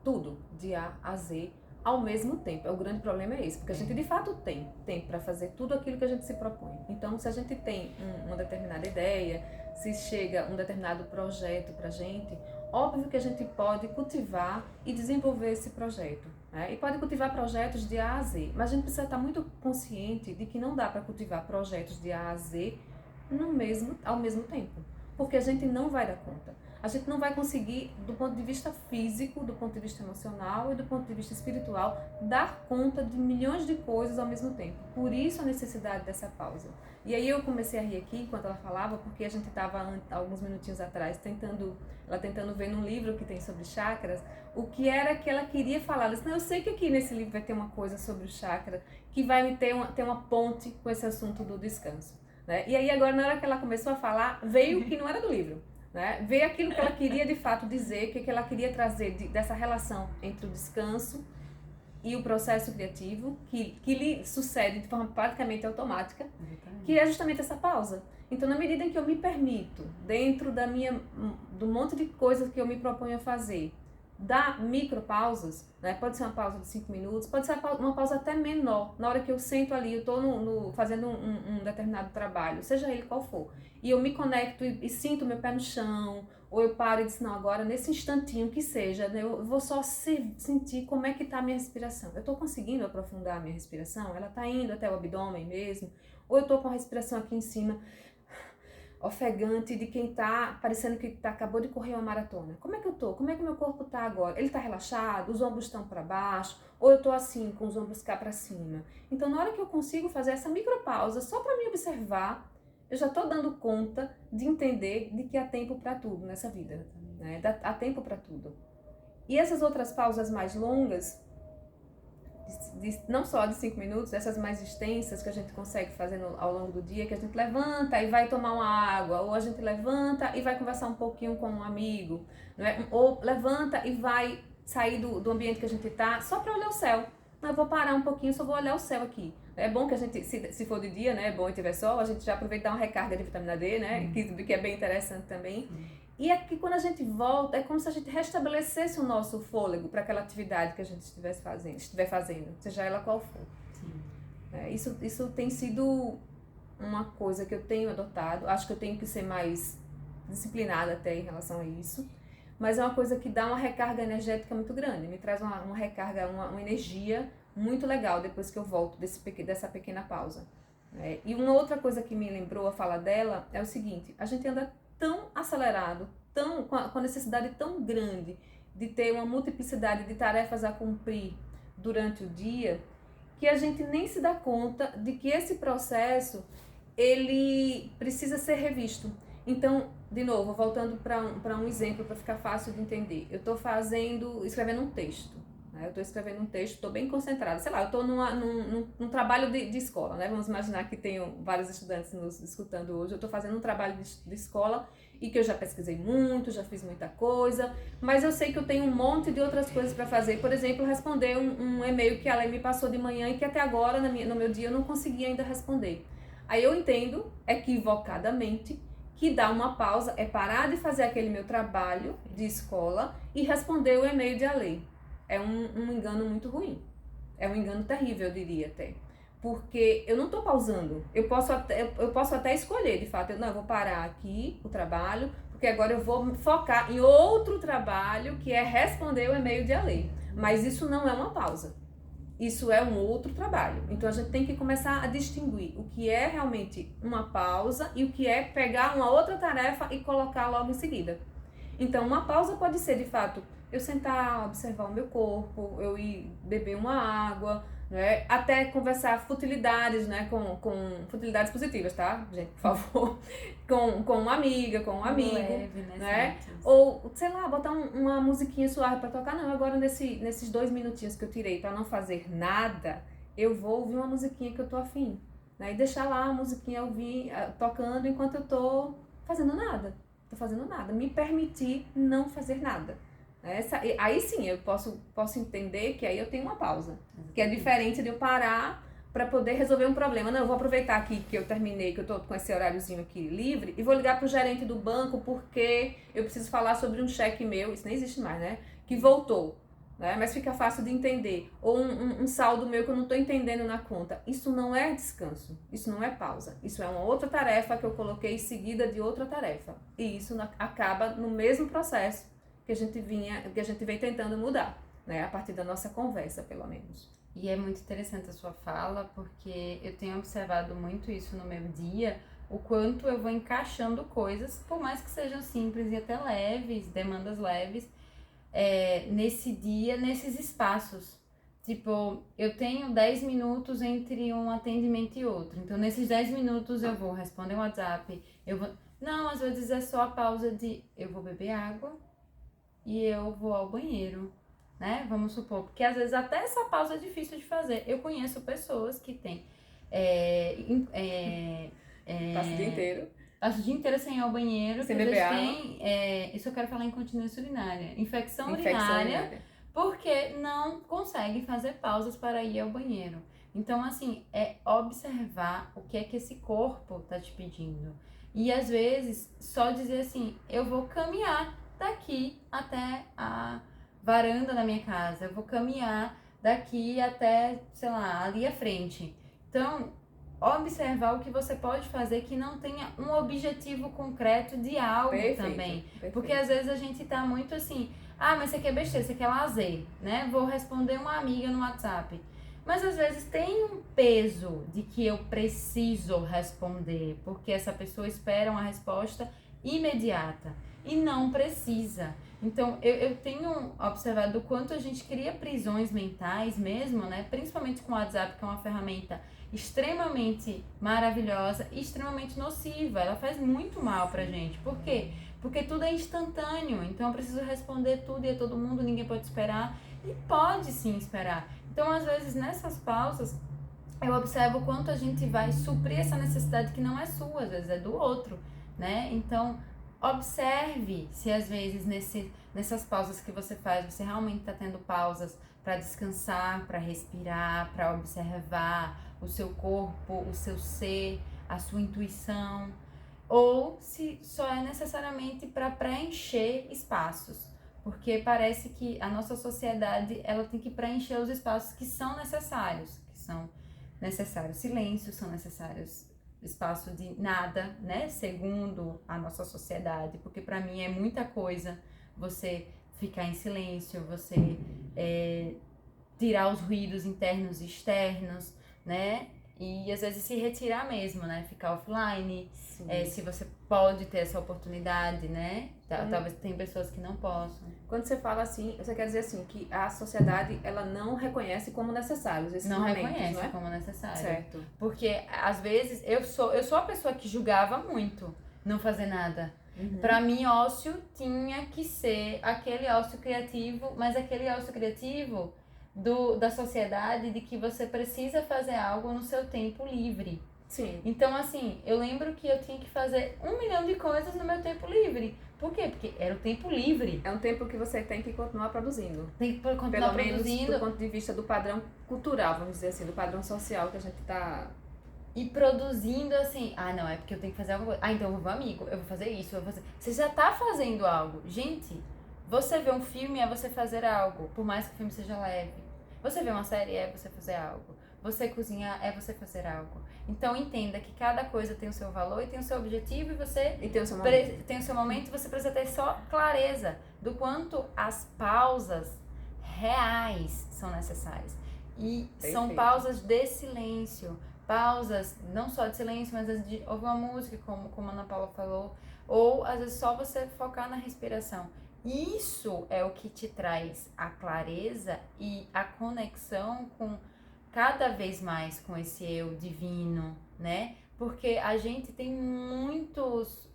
tudo, de A a Z, ao mesmo tempo. O grande problema é esse, porque a gente de fato tem tempo para fazer tudo aquilo que a gente se propõe. Então, se a gente tem uma determinada ideia, se chega um determinado projeto para a gente, óbvio que a gente pode cultivar e desenvolver esse projeto, né? E pode cultivar projetos de A a Z, mas a gente precisa estar muito consciente de que não dá para cultivar projetos de A a Z ao mesmo tempo, porque a gente não vai dar conta. A gente não vai conseguir, do ponto de vista físico, do ponto de vista emocional e do ponto de vista espiritual, dar conta de milhões de coisas ao mesmo tempo. Por isso a necessidade dessa pausa. E aí eu comecei a rir aqui enquanto ela falava, porque a gente estava alguns minutinhos atrás tentando ver num livro que tem sobre chakras, o que era que ela queria falar. Ela disse, não, eu sei que aqui nesse livro vai ter uma coisa sobre o chakra, que vai me ter uma ponte com esse assunto do descanso, né? E aí agora, na hora que ela começou a falar, veio o que não era do livro. Né? Ver aquilo que ela queria de fato dizer, o que ela queria trazer dessa relação entre o descanso e o processo criativo, que lhe sucede de forma praticamente automática, que é justamente essa pausa. Então, na medida em que eu me permito, dentro do monte de coisas que eu me proponho a fazer, dar micropausas, né? Pode ser uma pausa de 5 minutos, pode ser uma pausa até menor, na hora que eu sento ali, eu estou fazendo um determinado trabalho, seja ele qual for, e eu me conecto e sinto meu pé no chão, ou eu paro e digo, não, agora nesse instantinho que seja, né, eu vou só sentir como é que está a minha respiração. Eu estou conseguindo aprofundar a minha respiração? Ela está indo até o abdômen mesmo? Ou eu estou com a respiração aqui em cima, ofegante, de quem tá parecendo que acabou de correr uma maratona? Como é que eu tô? Como é que meu corpo tá agora? Ele tá relaxado? Os ombros estão para baixo? Ou eu tô assim, com os ombros cá para cima? Então, na hora que eu consigo fazer essa micropausa só para me observar, eu já tô dando conta de entender de que há tempo para tudo nessa vida, né? Há tempo para tudo. E essas outras pausas mais longas, não só de 5 minutos, essas mais extensas que a gente consegue fazer ao longo do dia, que a gente levanta e vai tomar uma água, ou a gente levanta e vai conversar um pouquinho com um amigo, né? Ou levanta e vai sair do ambiente que a gente está só para olhar o céu. Eu vou parar um pouquinho, só vou olhar o céu aqui. É bom que a gente, se for de dia, né, é bom e tiver sol, a gente já aproveita e dá uma recarga de vitamina D, né, que é bem interessante também. E aqui, quando a gente volta, é como se a gente restabelecesse o nosso fôlego para aquela atividade que a gente estiver fazendo, seja ela qual for. Isso tem sido uma coisa que eu tenho adotado. Acho que eu tenho que ser mais disciplinada até em relação a isso. Mas é uma coisa que dá uma recarga energética muito grande. Me traz uma recarga, uma energia muito legal depois que eu volto dessa pequena pausa. E uma outra coisa que me lembrou a fala dela é o seguinte: a gente anda tão acelerado, com a necessidade tão grande de ter uma multiplicidade de tarefas a cumprir durante o dia, que a gente nem se dá conta de que esse processo ele precisa ser revisto. Então, de novo, voltando para um exemplo para ficar fácil de entender, eu estou escrevendo um texto. Eu estou escrevendo um texto, estou bem concentrada. Sei lá, eu estou num trabalho de escola, né? Vamos imaginar que tenho vários estudantes nos escutando hoje. Eu estou fazendo um trabalho de escola e que eu já pesquisei muito, já fiz muita coisa, mas eu sei que eu tenho um monte de outras coisas para fazer. Por exemplo, responder um e-mail que a Lei me passou de manhã e que até agora, no meu dia, eu não consegui ainda responder. Aí eu entendo, equivocadamente, que dar uma pausa é parar de fazer aquele meu trabalho de escola e responder o e-mail de a Lei. É um engano muito ruim. É um engano terrível, eu diria até. Porque eu não estou pausando. Eu posso até escolher, de fato. Eu vou parar aqui o trabalho, porque agora eu vou focar em outro trabalho, que é responder o e-mail de a Lei. Mas isso não é uma pausa. Isso é um outro trabalho. Então a gente tem que começar a distinguir o que é realmente uma pausa e o que é pegar uma outra tarefa e colocar logo em seguida. Então uma pausa pode ser, de fato, eu sentar, observar o meu corpo, eu ir beber uma água, né? Até conversar futilidades, né? Com futilidades positivas, tá, gente, por favor? com uma amiga, com um amigo, leve, né? Ou, sei lá, botar uma musiquinha suave pra tocar. Não, agora nesses 2 minutinhos que eu tirei pra não fazer nada, eu vou ouvir uma musiquinha que eu tô afim, né? E deixar lá a musiquinha tocando enquanto eu tô fazendo nada. Me permitir não fazer nada. Aí sim, eu posso entender que aí eu tenho uma pausa. Que é diferente de eu parar para poder resolver um problema. Não, eu vou aproveitar aqui que eu terminei, que eu tô com esse horáriozinho aqui livre, e vou ligar pro gerente do banco porque eu preciso falar sobre um cheque meu, isso nem existe mais, né? Que voltou, né? Mas fica fácil de entender. Ou um saldo meu que eu não tô entendendo na conta. Isso não é descanso, isso não é pausa. Isso é uma outra tarefa que eu coloquei seguida de outra tarefa. E isso acaba no mesmo processo que a gente vem tentando mudar, né? A partir da nossa conversa, pelo menos. E é muito interessante a sua fala, porque eu tenho observado muito isso no meu dia, o quanto eu vou encaixando coisas, por mais que sejam simples e até leves, demandas leves, nesse dia, nesses espaços. Tipo, eu tenho 10 minutos entre um atendimento e outro, então nesses 10 minutos eu vou responder um WhatsApp, não, às vezes é só a pausa de eu vou beber água e eu vou ao banheiro, né? Vamos supor, porque às vezes até essa pausa é difícil de fazer. Eu conheço pessoas que têm Passa o dia inteiro. Passa o dia inteiro sem ir ao banheiro, sem beber água. Isso eu quero falar incontinência urinária, infecção urinária, porque não conseguem fazer pausas para ir ao banheiro. Então, assim, é observar o que é que esse corpo tá te pedindo. E às vezes, só dizer assim, eu vou caminhar daqui até a varanda da minha casa, eu vou caminhar daqui até, sei lá, ali à frente. Então, observar o que você pode fazer que não tenha um objetivo concreto de algo também. Perfeito. Porque às vezes a gente tá muito assim, mas você quer besteira, você quer lazer, né? Vou responder uma amiga no WhatsApp. Mas às vezes tem um peso de que eu preciso responder, porque essa pessoa espera uma resposta imediata. E não precisa. Então, eu tenho observado o quanto a gente cria prisões mentais mesmo, né? Principalmente com o WhatsApp, que é uma ferramenta extremamente maravilhosa e extremamente nociva. Ela faz muito mal pra gente. Por quê? Porque tudo é instantâneo. Então, eu preciso responder tudo e a todo mundo, ninguém pode esperar. E pode sim esperar. Então, às vezes, nessas pausas, eu observo o quanto a gente vai suprir essa necessidade que não é sua, às vezes é do outro, né? Então, observe se às vezes nessas pausas que você faz, você realmente está tendo pausas para descansar, para respirar, para observar o seu corpo, o seu ser, a sua intuição. ou se só é necessariamente para preencher espaços. Porque parece que a nossa sociedade, ela tem que preencher os espaços que são necessários silêncios, são necessários espaço de nada, né? Segundo a nossa sociedade, porque para mim é muita coisa você ficar em silêncio, você tirar os ruídos internos e externos, né? E às vezes se retirar mesmo, né? Ficar offline, se você pode ter essa oportunidade, né? Talvez tem pessoas que não possam. Quando você fala assim, você quer dizer assim, que a sociedade, ela não reconhece como necessários esses não momentos, reconhece não é? como necessário. Certo. Porque às vezes eu sou a pessoa que julgava muito não fazer nada. Pra mim, ócio tinha que ser aquele ócio criativo, mas aquele ócio criativo da sociedade de que você precisa fazer algo no seu tempo livre. Sim. Então, assim, eu lembro que eu tinha que fazer 1 milhão de coisas no meu tempo livre. Por quê? Porque era o tempo livre. É um tempo que você tem que continuar produzindo. Tem que continuar Pelo produzindo. menos do ponto de vista do padrão cultural, vamos dizer assim, do padrão social que a gente tá... E produzindo assim, não, é porque eu tenho que fazer alguma coisa. Então eu vou amigo, eu vou fazer isso, eu vou fazer... Você já tá fazendo algo. Gente, você ver um filme é você fazer algo, por mais que o filme seja leve. Você ver uma série é você fazer algo. Você cozinhar é você fazer algo. Então entenda que cada coisa tem o seu valor e tem o seu objetivo e você tem o seu momento. Tem o seu momento e você precisa ter só clareza do quanto as pausas reais são necessárias. E são pausas de silêncio. Pausas, não só de silêncio, mas às vezes de ouvir uma música, como a Ana Paula falou, ou às vezes só você focar na respiração. Isso é o que te traz a clareza e a conexão com cada vez mais com esse eu divino, né? Porque a gente tem muitas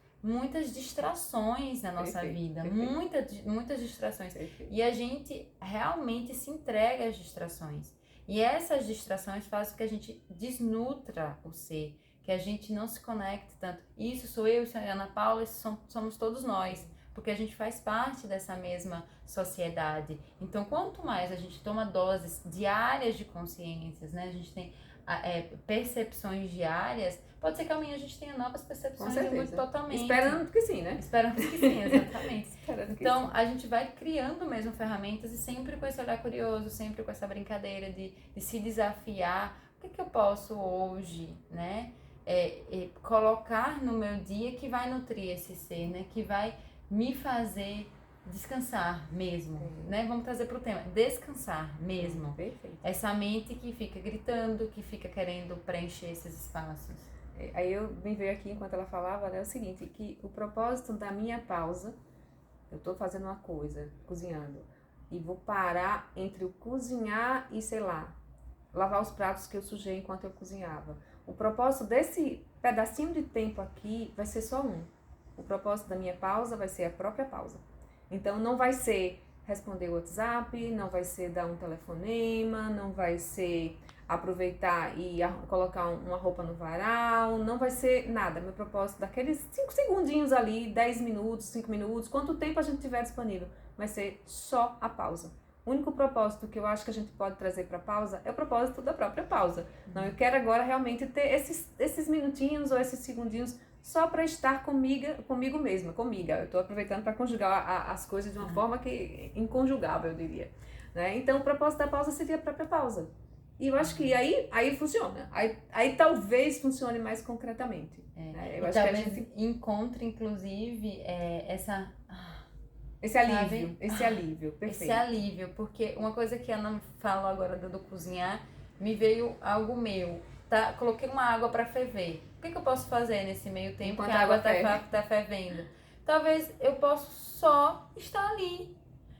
distrações na nossa vida, muitas distrações. E a gente realmente se entrega às distrações. E essas distrações fazem com que a gente desnutra o ser, que a gente não se conecte tanto. Isso sou eu, isso é a Ana Paula, isso somos todos nós, porque a gente faz parte dessa mesma sociedade. Então, quanto mais a gente toma doses diárias de consciências, né? A gente tem percepções diárias, pode ser que amanhã a gente tenha novas percepções e mude totalmente. Esperando que sim, né? Esperando que sim, exatamente. Então, a gente vai criando mesmo ferramentas e sempre com esse olhar curioso, sempre com essa brincadeira de se desafiar. O que eu posso hoje, né? Colocar no meu dia que vai nutrir esse ser, né? Que vai me fazer descansar mesmo, né? Vamos trazer para o tema, descansar mesmo. Perfeito. Essa mente que fica gritando, que fica querendo preencher esses espaços. Aí eu me veio aqui enquanto ela falava, né, o seguinte, que o propósito da minha pausa, eu estou fazendo uma coisa, cozinhando, e vou parar entre o cozinhar e, sei lá, lavar os pratos que eu sujei enquanto eu cozinhava. O propósito desse pedacinho de tempo aqui vai ser só um. O propósito da minha pausa vai ser a própria pausa. Então, não vai ser responder o WhatsApp, não vai ser dar um telefonema, não vai ser aproveitar e colocar uma roupa no varal, não vai ser nada. Meu propósito daqueles 5 segundinhos ali, 10 minutos, 5 minutos, quanto tempo a gente tiver disponível, vai ser só a pausa. O único propósito que eu acho que a gente pode trazer para a pausa é o propósito da própria pausa. Não, eu quero agora realmente ter esses minutinhos ou esses segundinhos só para estar comigo mesma, comigo. Eu estou aproveitando para conjugar as coisas de uma forma que inconjugável, eu diria. Né? Então, o propósito da pausa seria a própria pausa. E eu acho que aí funciona. Aí talvez funcione mais concretamente. Né? Eu acho talvez que a gente encontre, inclusive, esse alívio, perfeito. Esse alívio, porque uma coisa que a Ana falou agora do cozinhar, me veio algo meu. Tá? Coloquei uma água para ferver. O que eu posso fazer nesse meio tempo Enquanto que a água ferve. tá fervendo? Talvez eu possa só estar ali.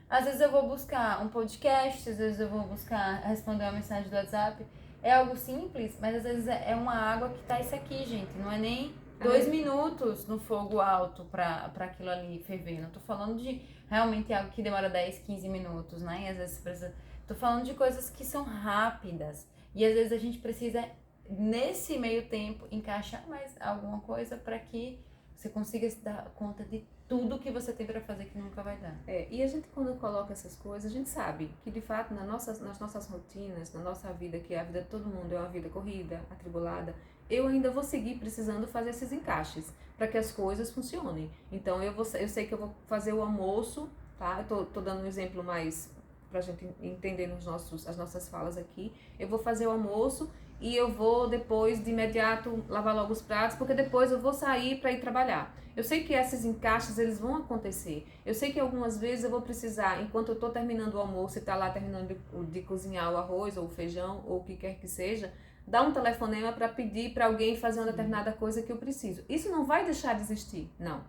Às vezes eu vou buscar um podcast, às vezes eu vou buscar responder uma mensagem do WhatsApp. É algo simples, mas às vezes é uma água que tá isso aqui, gente. Não é nem 2 minutos no fogo alto pra aquilo ali ferver. Não tô falando de realmente algo que demora 10, 15 minutos, né? E às vezes você precisa... Tô falando de coisas que são rápidas. E às vezes a gente precisa, nesse meio tempo, encaixar mais alguma coisa para que você consiga se dar conta de tudo que você tem para fazer que nunca vai dar. E a gente, quando coloca essas coisas, a gente sabe que, de fato, nas nossas rotinas, na nossa vida, que a vida de todo mundo é uma vida corrida, atribulada, eu ainda vou seguir precisando fazer esses encaixes para que as coisas funcionem. Então eu sei que eu vou fazer o almoço, tá? Eu tô dando um exemplo mais pra gente entender as nossas falas aqui. Eu vou fazer o almoço e eu vou depois, de imediato, lavar logo os pratos, porque depois eu vou sair para ir trabalhar. Eu sei que esses encaixes, eles vão acontecer. Eu sei que algumas vezes eu vou precisar, enquanto eu estou terminando o almoço e está lá terminando de cozinhar o arroz ou o feijão ou o que quer que seja, dar um telefonema para pedir para alguém fazer uma determinada coisa que eu preciso. Isso não vai deixar de existir, não.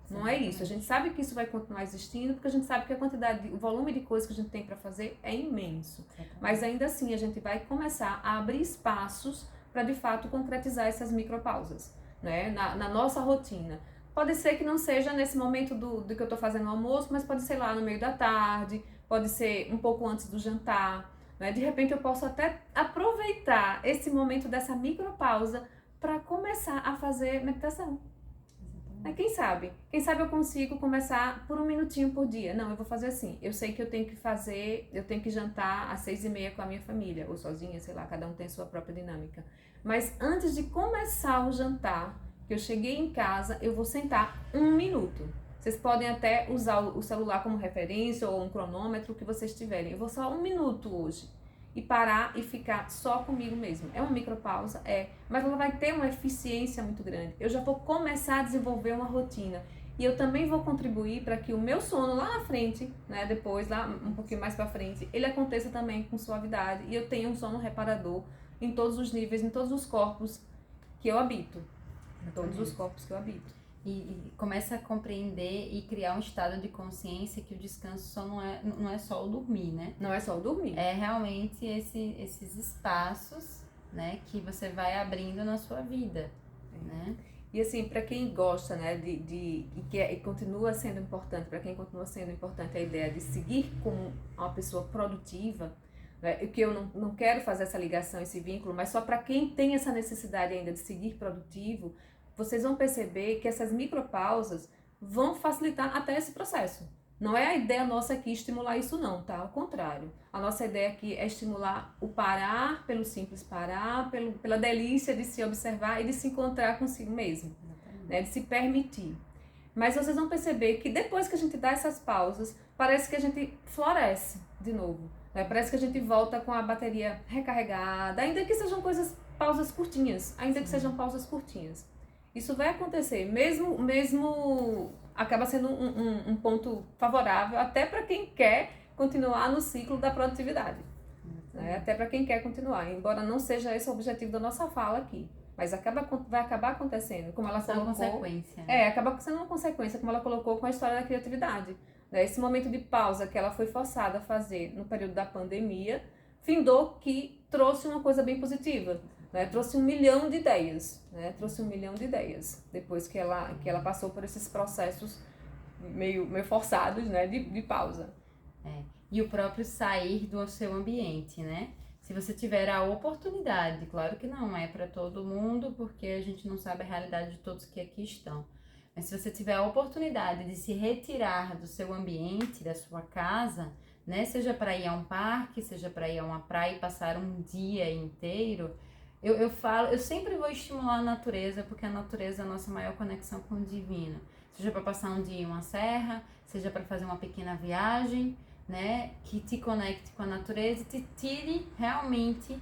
Não é isso. A gente sabe que isso vai continuar existindo porque a gente sabe que a quantidade, o volume de coisas que a gente tem para fazer é imenso. Mas ainda assim a gente vai começar a abrir espaços para de fato concretizar essas micropausas, né? Na nossa rotina. Pode ser que não seja nesse momento do que eu estou fazendo o almoço, mas pode ser lá no meio da tarde, pode ser um pouco antes do jantar, né? De repente eu posso até aproveitar esse momento dessa micropausa para começar a fazer meditação. Quem sabe? Quem sabe eu consigo começar por 1 minutinho por dia. Não, eu vou fazer assim. Eu sei que eu tenho que jantar às 6h30 com a minha família, ou sozinha, sei lá, cada um tem sua própria dinâmica. Mas antes de começar o jantar, que eu cheguei em casa, eu vou sentar 1 minuto. Vocês podem até usar o celular como referência ou um cronômetro, o que vocês tiverem. Eu vou só 1 minuto hoje. E parar e ficar só comigo mesmo. É uma micropausa? É. Mas ela vai ter uma eficiência muito grande. Eu já vou começar a desenvolver uma rotina. E eu também vou contribuir para que o meu sono lá na frente, né, depois, lá um pouquinho mais para frente, ele aconteça também com suavidade. E eu tenha um sono reparador em todos os níveis, em todos os corpos que eu habito. Em todos os corpos que eu habito. E começa a compreender e criar um estado de consciência que o descanso só não é só o dormir, né? Não é só o dormir. É realmente esses espaços, né, que você vai abrindo na sua vida, né? E assim, para quem gosta, né, e continua sendo importante, para quem continua sendo importante a ideia de seguir como uma pessoa produtiva, né, que eu não quero fazer essa ligação, esse vínculo, mas só para quem tem essa necessidade ainda de seguir produtivo, vocês vão perceber que essas micropausas vão facilitar até esse processo. Não é a ideia nossa aqui estimular isso não, tá? Ao contrário. A nossa ideia aqui é estimular o parar pelo simples parar, pela delícia de se observar e de se encontrar consigo mesmo, né? De se permitir. Mas vocês vão perceber que depois que a gente dá essas pausas, parece que a gente floresce de novo, né? Parece que a gente volta com a bateria recarregada, ainda que sejam pausas curtinhas, ainda que sejam pausas curtinhas. Isso vai acontecer, mesmo acaba sendo um ponto favorável até para quem quer continuar no ciclo da produtividade. Né? Até para quem quer continuar, embora não seja esse o objetivo da nossa fala aqui. Mas vai acabar acontecendo, como ela colocou. Consequência. Né? Acaba sendo uma consequência, como ela colocou com a história da criatividade. Né? Esse momento de pausa que ela foi forçada a fazer no período da pandemia, findou que trouxe uma coisa bem positiva. Né, trouxe 1 milhão de ideias, né, trouxe 1 milhão de ideias, depois que ela passou por esses processos meio forçados, né, de pausa. E o próprio sair do seu ambiente, né? Se você tiver a oportunidade, claro que não é para todo mundo, porque a gente não sabe a realidade de todos que aqui estão, mas se você tiver a oportunidade de se retirar do seu ambiente, da sua casa, né, seja para ir a um parque, seja para ir a uma praia e passar um dia inteiro, eu sempre vou estimular a natureza, porque a natureza é a nossa maior conexão com o divino. Seja para passar um dia em uma serra, seja para fazer uma pequena viagem, né, que te conecte com a natureza e te tire realmente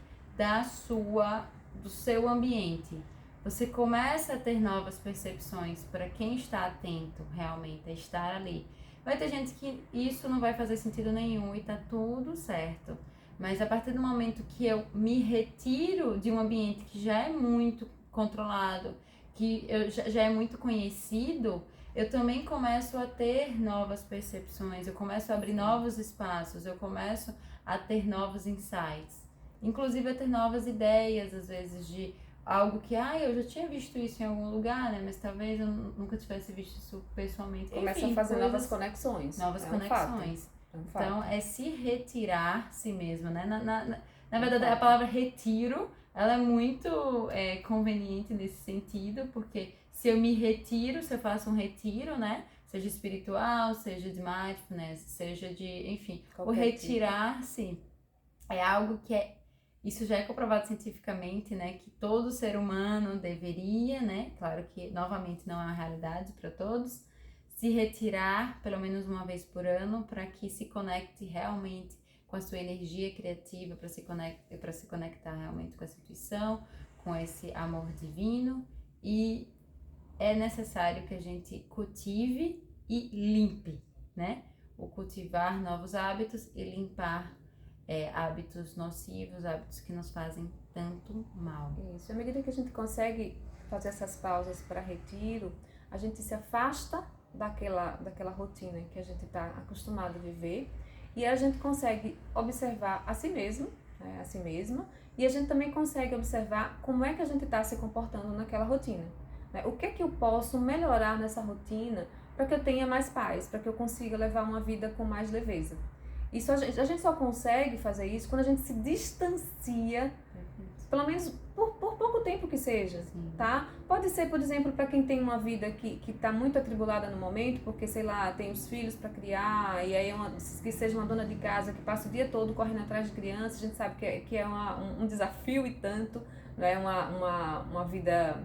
do seu ambiente. Você começa a ter novas percepções para quem está atento realmente a estar ali. Vai ter gente que isso não vai fazer sentido nenhum e tá tudo certo. Mas a partir do momento que eu me retiro de um ambiente que já é muito controlado, que já é muito conhecido, eu também começo a ter novas percepções, eu começo a abrir novos espaços, eu começo a ter novos insights. Inclusive a ter novas ideias, às vezes, de algo que, eu já tinha visto isso em algum lugar, né? Mas talvez eu nunca tivesse visto isso pessoalmente. Começa a fazer novas conexões. Novas conexões. Então, é se retirar-se mesmo, né? Na verdade, a palavra retiro, ela é muito conveniente nesse sentido, porque se eu me retiro, se eu faço um retiro, né? Seja espiritual, seja de mindfulness, seja de, enfim, o retirar-se é algo que é Isso já é comprovado cientificamente, né, que todo ser humano deveria, né, claro que novamente não é uma realidade para todos, se retirar pelo menos uma vez por ano para que se conecte realmente com a sua energia criativa, para se conectar realmente com essa intuição, com esse amor divino, e é necessário que a gente cultive e limpe, né? O cultivar novos hábitos e limpar hábitos nocivos, hábitos que nos fazem tanto mal. Isso, à medida que a gente consegue fazer essas pausas para retiro, a gente se afasta daquela rotina que a gente está acostumado a viver e a gente consegue observar a si mesmo, né, a si mesma, e a gente também consegue observar como é que a gente está se comportando naquela rotina. Né? O que é que eu posso melhorar nessa rotina para que eu tenha mais paz, para que eu consiga levar uma vida com mais leveza. Isso a gente só consegue fazer isso quando a gente se distancia, pelo menos por pouco tempo que seja, tá? Pode ser, por exemplo, para quem tem uma vida que tá muito atribulada no momento, porque, sei lá, tem os filhos para criar, e aí que seja uma dona de casa que passa o dia todo correndo atrás de crianças, a gente sabe que é um desafio e tanto, né? Uma vida...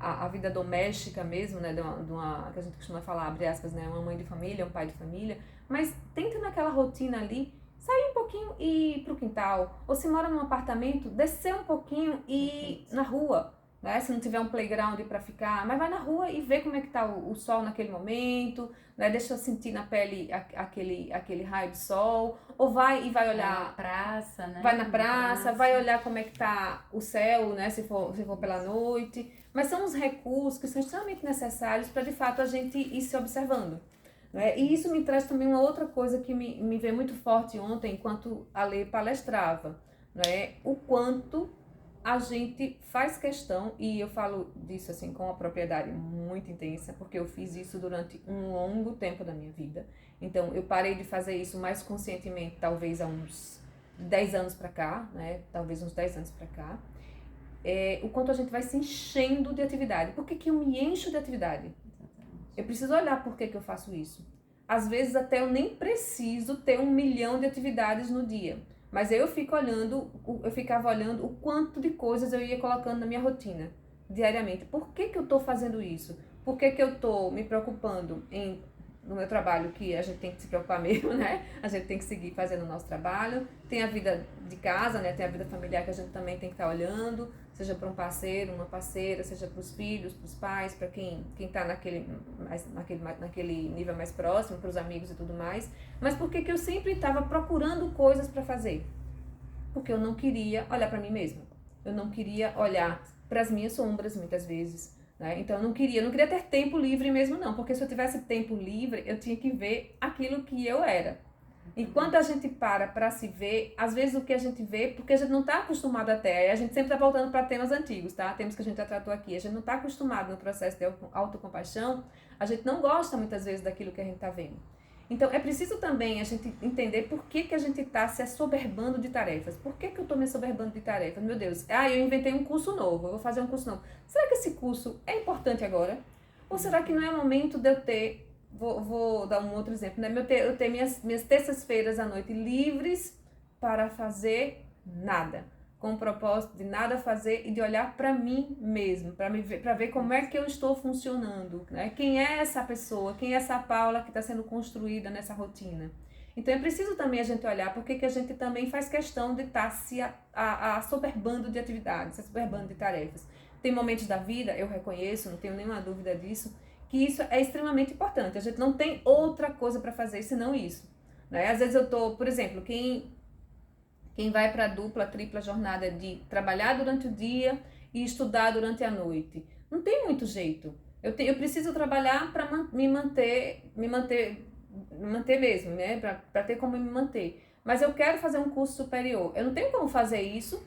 A vida doméstica mesmo, né, que a gente costuma falar, abre aspas, né, uma mãe de família, um pai de família, mas tenta naquela rotina ali, sair um pouquinho e ir pro quintal, ou se mora num apartamento, descer um pouquinho e ir na rua, né, se não tiver um playground para ficar, mas vai na rua e vê como é que tá o sol naquele momento, né, deixa eu sentir na pele aquele raio de sol, ou vai olhar... na praça, né? Vai na praça, vai olhar como é que tá o céu, né, se for pela noite. Mas são os recursos que são extremamente necessários para, de fato, a gente ir se observando. Né? E isso me traz também uma outra coisa que me veio muito forte ontem, enquanto a Lê palestrava. Né? O quanto a gente faz questão, e eu falo disso assim com uma propriedade muito intensa, porque eu fiz isso durante um longo tempo da minha vida. Então, eu parei de fazer isso mais conscientemente, talvez há uns 10 anos para cá, né? Talvez uns 10 anos para cá. O quanto a gente vai se enchendo de atividade. Por que eu me encho de atividade? Eu preciso olhar por que eu faço isso. Às vezes até eu nem preciso ter 1 milhão de atividades no dia. Mas eu ficava olhando o quanto de coisas eu ia colocando na minha rotina, diariamente. Por que eu estou fazendo isso? Por que eu estou me preocupando no meu trabalho, que a gente tem que se preocupar mesmo, né? A gente tem que seguir fazendo o nosso trabalho. Tem a vida de casa, né? Tem a vida familiar que a gente também tem que estar olhando, seja para um parceiro, uma parceira, seja para os filhos, para os pais, para quem está naquele nível mais próximo, para os amigos e tudo mais. Mas por que eu sempre estava procurando coisas para fazer? Porque eu não queria olhar para mim mesma. Eu não queria olhar para as minhas sombras, muitas vezes. Né? Então eu não queria ter tempo livre mesmo não, porque se eu tivesse tempo livre, eu tinha que ver aquilo que eu era. Enquanto a gente para se ver, às vezes o que a gente vê, porque a gente não está acostumado até, a gente sempre está voltando para temas antigos, tá? Temas que a gente já tratou aqui, a gente não está acostumado no processo de autocompaixão, a gente não gosta muitas vezes daquilo que a gente está vendo. Então é preciso também a gente entender por que a gente está se assoberbando de tarefas. Por que eu estou me assoberbando de tarefas? Meu Deus, eu inventei um curso novo, eu vou fazer um curso novo. Será que esse curso é importante agora? Ou será que não é momento de eu ter, vou dar um outro exemplo, né? Eu ter minhas terças-feiras à noite livres para fazer nada. Com o propósito de nada fazer e de olhar para mim mesmo, para ver como é que eu estou funcionando, né? Quem é essa pessoa, quem é essa Paula que está sendo construída nessa rotina. Então é preciso também a gente olhar porque que a gente também faz questão de estar se assoberbando de atividades, se assoberbando de tarefas. Tem momentos da vida, eu reconheço, não tenho nenhuma dúvida disso, que isso é extremamente importante. A gente não tem outra coisa para fazer senão isso. Né? Às vezes eu estou, por exemplo, quem vai para a dupla, tripla jornada de trabalhar durante o dia e estudar durante a noite. Não tem muito jeito. Eu preciso trabalhar para me manter mesmo, né? Para ter como me manter. Mas eu quero fazer um curso superior. Eu não tenho como fazer isso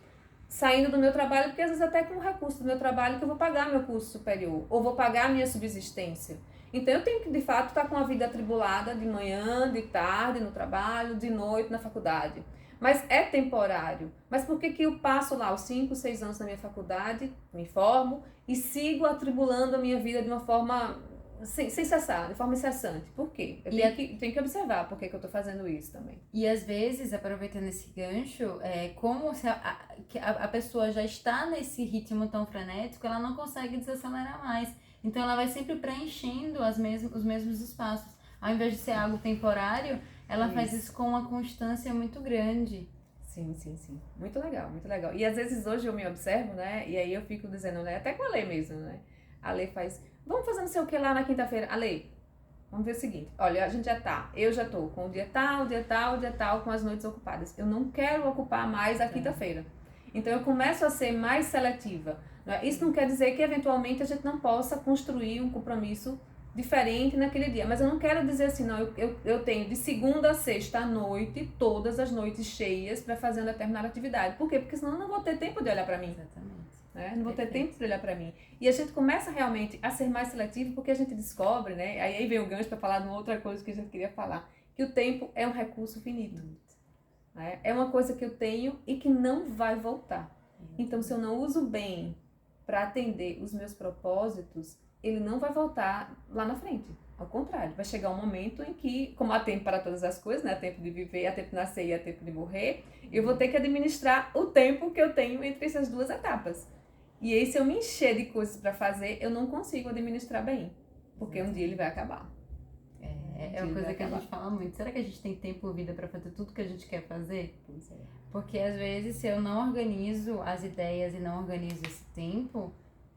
saindo do meu trabalho, porque às vezes até com o recurso do meu trabalho que eu vou pagar meu curso superior, ou vou pagar a minha subsistência. Então eu tenho que, de fato, estar com a vida atribulada de manhã, de tarde no trabalho, de noite na faculdade. Mas é temporário. Mas por que eu passo lá os 5, 6 anos na minha faculdade, me formo e sigo atribulando a minha vida de uma forma sem cessar, de forma incessante. Por quê? Eu tenho que observar por que eu estou fazendo isso também. E às vezes, aproveitando esse gancho, como se a pessoa já está nesse ritmo tão frenético, ela não consegue desacelerar mais. Então ela vai sempre preenchendo os mesmos espaços. Ao invés de ser algo temporário, ela faz isso com uma constância muito grande. Sim. Muito legal, muito legal. E às vezes hoje eu me observo, né? E aí eu fico dizendo, né? Até com a Lê mesmo, né? A Lê faz, vamos fazer não sei o que lá na quinta-feira. A Lê, vamos ver o seguinte, olha, eu já tô com o dia tal, com as noites ocupadas. Eu não quero ocupar mais a quinta-feira. Então eu começo a ser mais seletiva. Né? Isso não quer dizer que eventualmente a gente não possa construir um compromisso diferente naquele dia. Mas eu não quero dizer assim, não, eu tenho de segunda a sexta à noite, todas as noites cheias para fazer uma determinada atividade. Por quê? Porque senão eu não vou ter tempo de olhar para mim. Exatamente. Né? Não vou ter tempo de olhar para mim. E a gente começa realmente a ser mais seletivo porque a gente descobre, né? Aí vem o gancho para falar de uma outra coisa que a gente queria falar, que o tempo é um recurso finito. Né? É uma coisa que eu tenho e que não vai voltar. Então, se eu não uso bem para atender os meus propósitos, ele não vai voltar lá na frente. Ao contrário, vai chegar um momento em que, como há tempo para todas as coisas, né? Há tempo de viver, há tempo de nascer e há tempo de morrer, eu vou ter que administrar o tempo que eu tenho entre essas duas etapas. E aí, se eu me encher de coisas para fazer, eu não consigo administrar bem, porque um dia ele vai acabar. É uma coisa que a gente fala muito. Será que a gente tem tempo ou vida para fazer tudo que a gente quer fazer? Pois é. Porque às vezes, se eu não organizo as ideias e não organizo esse tempo,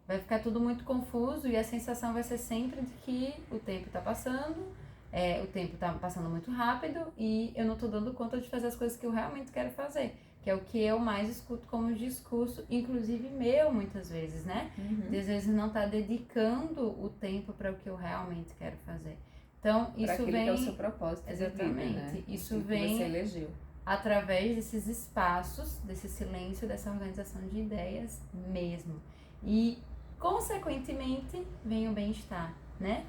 vai ficar tudo muito confuso e a sensação vai ser sempre de que o tempo está passando, o tempo está passando muito rápido e eu não estou dando conta de fazer as coisas que eu realmente quero fazer. Que é o que eu mais escuto como discurso, inclusive meu, muitas vezes, né? De às vezes não tá dedicando o tempo para o que eu realmente quero fazer. Então, isso vem... que é o seu propósito. Exatamente. De vida, né? Isso vem você elegeu. Através desses espaços, desse silêncio, dessa organização de ideias mesmo. E, consequentemente, vem o bem-estar, né?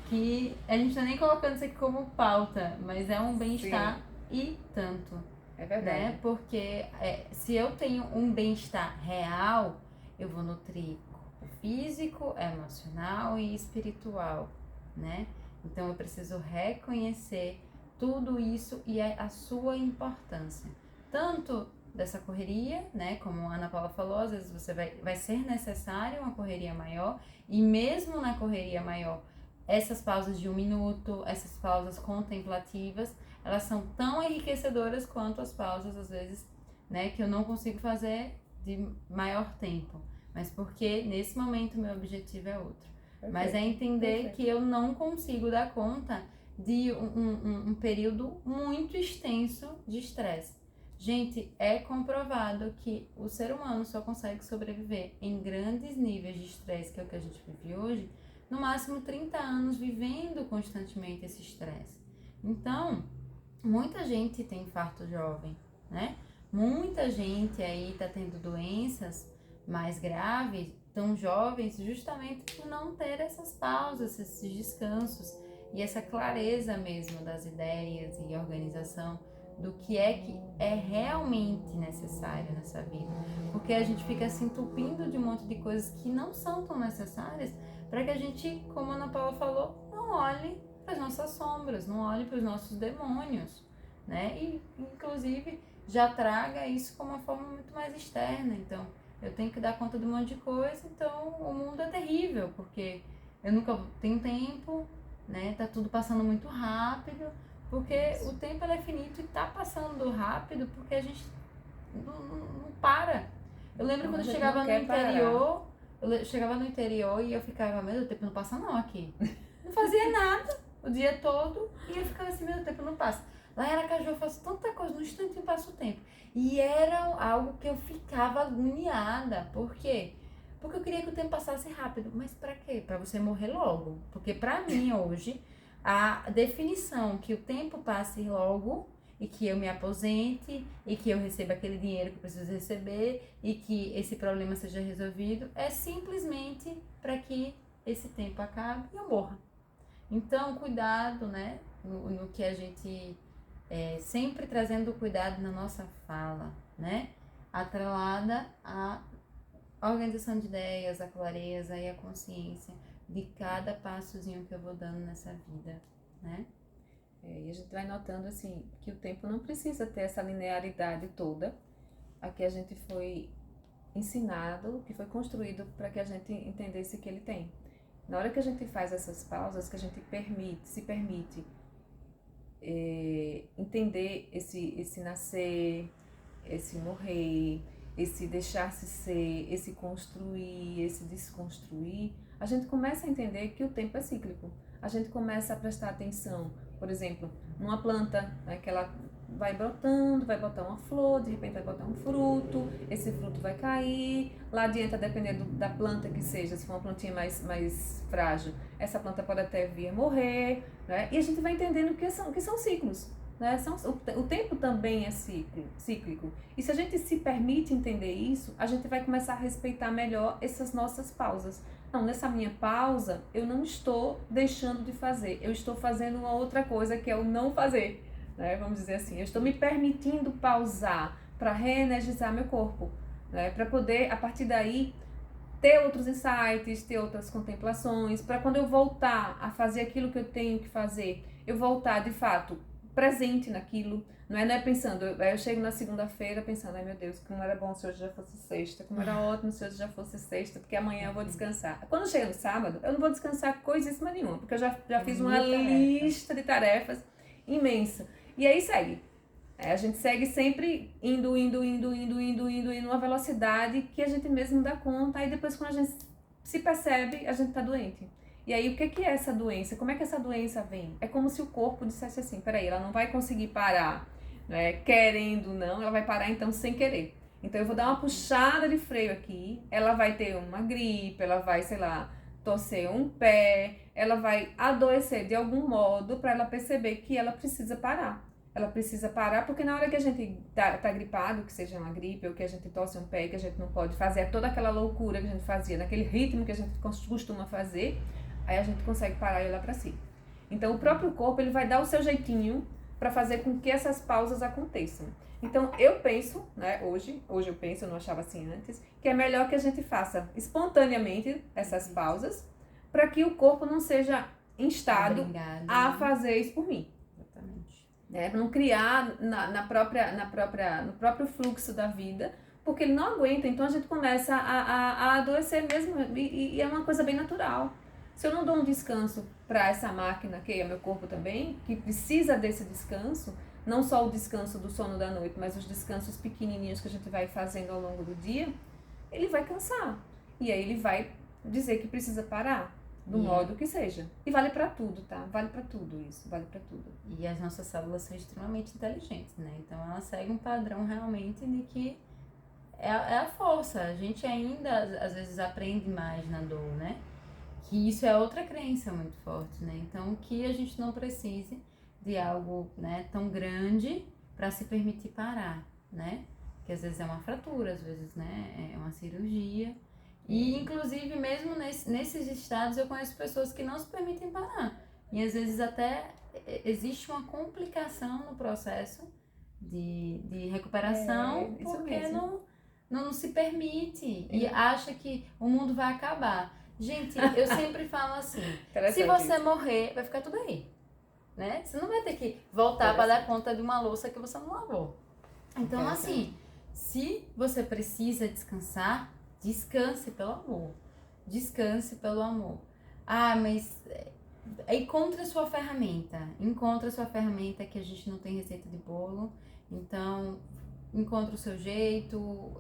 Que a gente não tá nem colocando isso aqui como pauta, mas é um bem-estar e tanto. É verdade. Né? Porque se eu tenho um bem-estar real, eu vou nutrir corpo físico, emocional e espiritual, né? Então eu preciso reconhecer tudo isso e a sua importância. Tanto dessa correria, né? Como a Ana Paula falou, às vezes você vai ser necessário uma correria maior e mesmo na correria maior, essas pausas de 1 minuto, essas pausas contemplativas, elas são tão enriquecedoras quanto as pausas, às vezes, né, que eu não consigo fazer de maior tempo. Mas porque nesse momento meu objetivo é outro. Perfeito. Mas é entender que eu não consigo dar conta de um período muito extenso de estresse. Gente, é comprovado que o ser humano só consegue sobreviver em grandes níveis de estresse, que é o que a gente vive hoje, no máximo 30 anos vivendo constantemente esse estresse. Então, muita gente tem infarto jovem, né? Muita gente aí tá tendo doenças mais graves, tão jovens, justamente por não ter essas pausas, esses descansos e essa clareza mesmo das ideias e organização do que é realmente necessário nessa vida. Porque a gente fica se entupindo de um monte de coisas que não são tão necessárias para que a gente, como a Ana Paula falou, não olhe para as nossas sombras, não olhe para os nossos demônios, né? E, inclusive, já traga isso como uma forma muito mais externa. Então, eu tenho que dar conta de um monte de coisa, então o mundo é terrível, porque eu nunca tenho tempo, né? Tá tudo passando muito rápido, porque o tempo é finito e tá passando rápido porque a gente não para. Eu lembro quando eu chegava no interior, chegava no interior e eu ficava, meu Deus, o tempo não passa não aqui. Não fazia nada o dia todo e eu ficava assim, meu Deus, o tempo não passa. Lá em Aracaju eu faço tanta coisa, num instantinho passa o tempo. E era algo que eu ficava agoniada. Por quê? Porque eu queria que o tempo passasse rápido. Mas pra quê? Pra você morrer logo. Porque pra mim hoje, a definição que o tempo passe logo e que eu me aposente e que eu receba aquele dinheiro que eu preciso receber e que esse problema seja resolvido é simplesmente para que esse tempo acabe e eu morra. Então, cuidado, né, no que a gente sempre trazendo cuidado na nossa fala, né, atrelada à organização de ideias, a clareza e a consciência, de cada passozinho que eu vou dando nessa vida, né? E a gente vai notando assim que o tempo não precisa ter essa linearidade toda. Aqui a gente foi ensinado, que foi construído para que a gente entendesse que ele tem. Na hora que a gente faz essas pausas, que a gente se permite entender esse nascer, esse morrer, esse deixar-se ser, esse construir, esse desconstruir, a gente começa a entender que o tempo é cíclico. A gente começa a prestar atenção, por exemplo, numa planta, né, que ela vai brotando, vai botar uma flor, de repente vai botar um fruto, esse fruto vai cair, lá adiante, dependendo da planta que seja, se for uma plantinha mais frágil, essa planta pode até vir a morrer, né? E a gente vai entendendo que são ciclos, né? O tempo também é cíclico. E se a gente se permite entender isso, a gente vai começar a respeitar melhor essas nossas pausas. Não, nessa minha pausa, eu não estou deixando de fazer, eu estou fazendo uma outra coisa que é o não fazer. Né? Vamos dizer assim, eu estou me permitindo pausar para reenergizar meu corpo, né? Para poder, a partir daí, ter outros insights, ter outras contemplações, para quando eu voltar a fazer aquilo que eu tenho que fazer, eu voltar, de fato, presente naquilo, não é pensando, eu chego na segunda-feira pensando, ai meu Deus, como era bom se hoje já fosse sexta, como era ótimo se hoje já fosse sexta, porque amanhã eu vou descansar. Quando chega no sábado, eu não vou descansar coisíssima nenhuma, porque eu já fiz uma lista de tarefas imensa. E aí segue. A gente segue sempre indo numa velocidade que a gente mesmo dá conta. Aí depois quando a gente se percebe, a gente tá doente. E aí o que é essa doença? Como é que essa doença vem? É como se o corpo dissesse assim, peraí, ela não vai conseguir parar, né? Querendo não, ela vai parar então sem querer. Então eu vou dar uma puxada de freio aqui, ela vai ter uma gripe, ela vai, sei lá, torcer um pé, ela vai adoecer de algum modo para ela perceber que ela precisa parar. Ela precisa parar, porque na hora que a gente tá gripado, que seja uma gripe, ou que a gente torce um pé, que a gente não pode fazer, é toda aquela loucura que a gente fazia, naquele ritmo que a gente costuma fazer, aí a gente consegue parar e olhar para si. Então o próprio corpo, ele vai dar o seu jeitinho para fazer com que essas pausas aconteçam. Então eu penso, né, hoje eu penso, eu não achava assim antes, que é melhor que a gente faça espontaneamente essas pausas, para que o corpo não seja instado a fazer isso por mim. Né, para não criar no próprio fluxo da vida, porque ele não aguenta, então a gente começa a adoecer mesmo, e é uma coisa bem natural. Se eu não dou um descanso para essa máquina, que é meu corpo também, que precisa desse descanso, não só o descanso do sono da noite, mas os descansos pequenininhos que a gente vai fazendo ao longo do dia, ele vai cansar, e aí ele vai dizer que precisa parar. Do modo que seja. E vale pra tudo, tá? Vale pra tudo isso, vale pra tudo. E as nossas células são extremamente inteligentes, né? Então elas seguem um padrão realmente de que é a força. A gente ainda, às vezes, aprende mais na dor, né? Que isso é outra crença muito forte, né? Então que a gente não precise de algo, né, tão grande para se permitir parar, né? Que às vezes é uma fratura, às vezes, né, é uma cirurgia. E, inclusive, mesmo nesses estados, eu conheço pessoas que não se permitem parar. E, às vezes, até existe uma complicação no processo de recuperação, porque não se permite e acha que o mundo vai acabar. Gente, eu sempre falo assim, se você morrer, vai ficar tudo aí, né? Você não vai ter que voltar para dar conta de uma louça que você não lavou. Então, assim, se você precisa descansar, descanse pelo amor. Descanse pelo amor. Ah, mas encontre a sua ferramenta. Encontre a sua ferramenta, que a gente não tem receita de bolo. Então, encontre o seu jeito,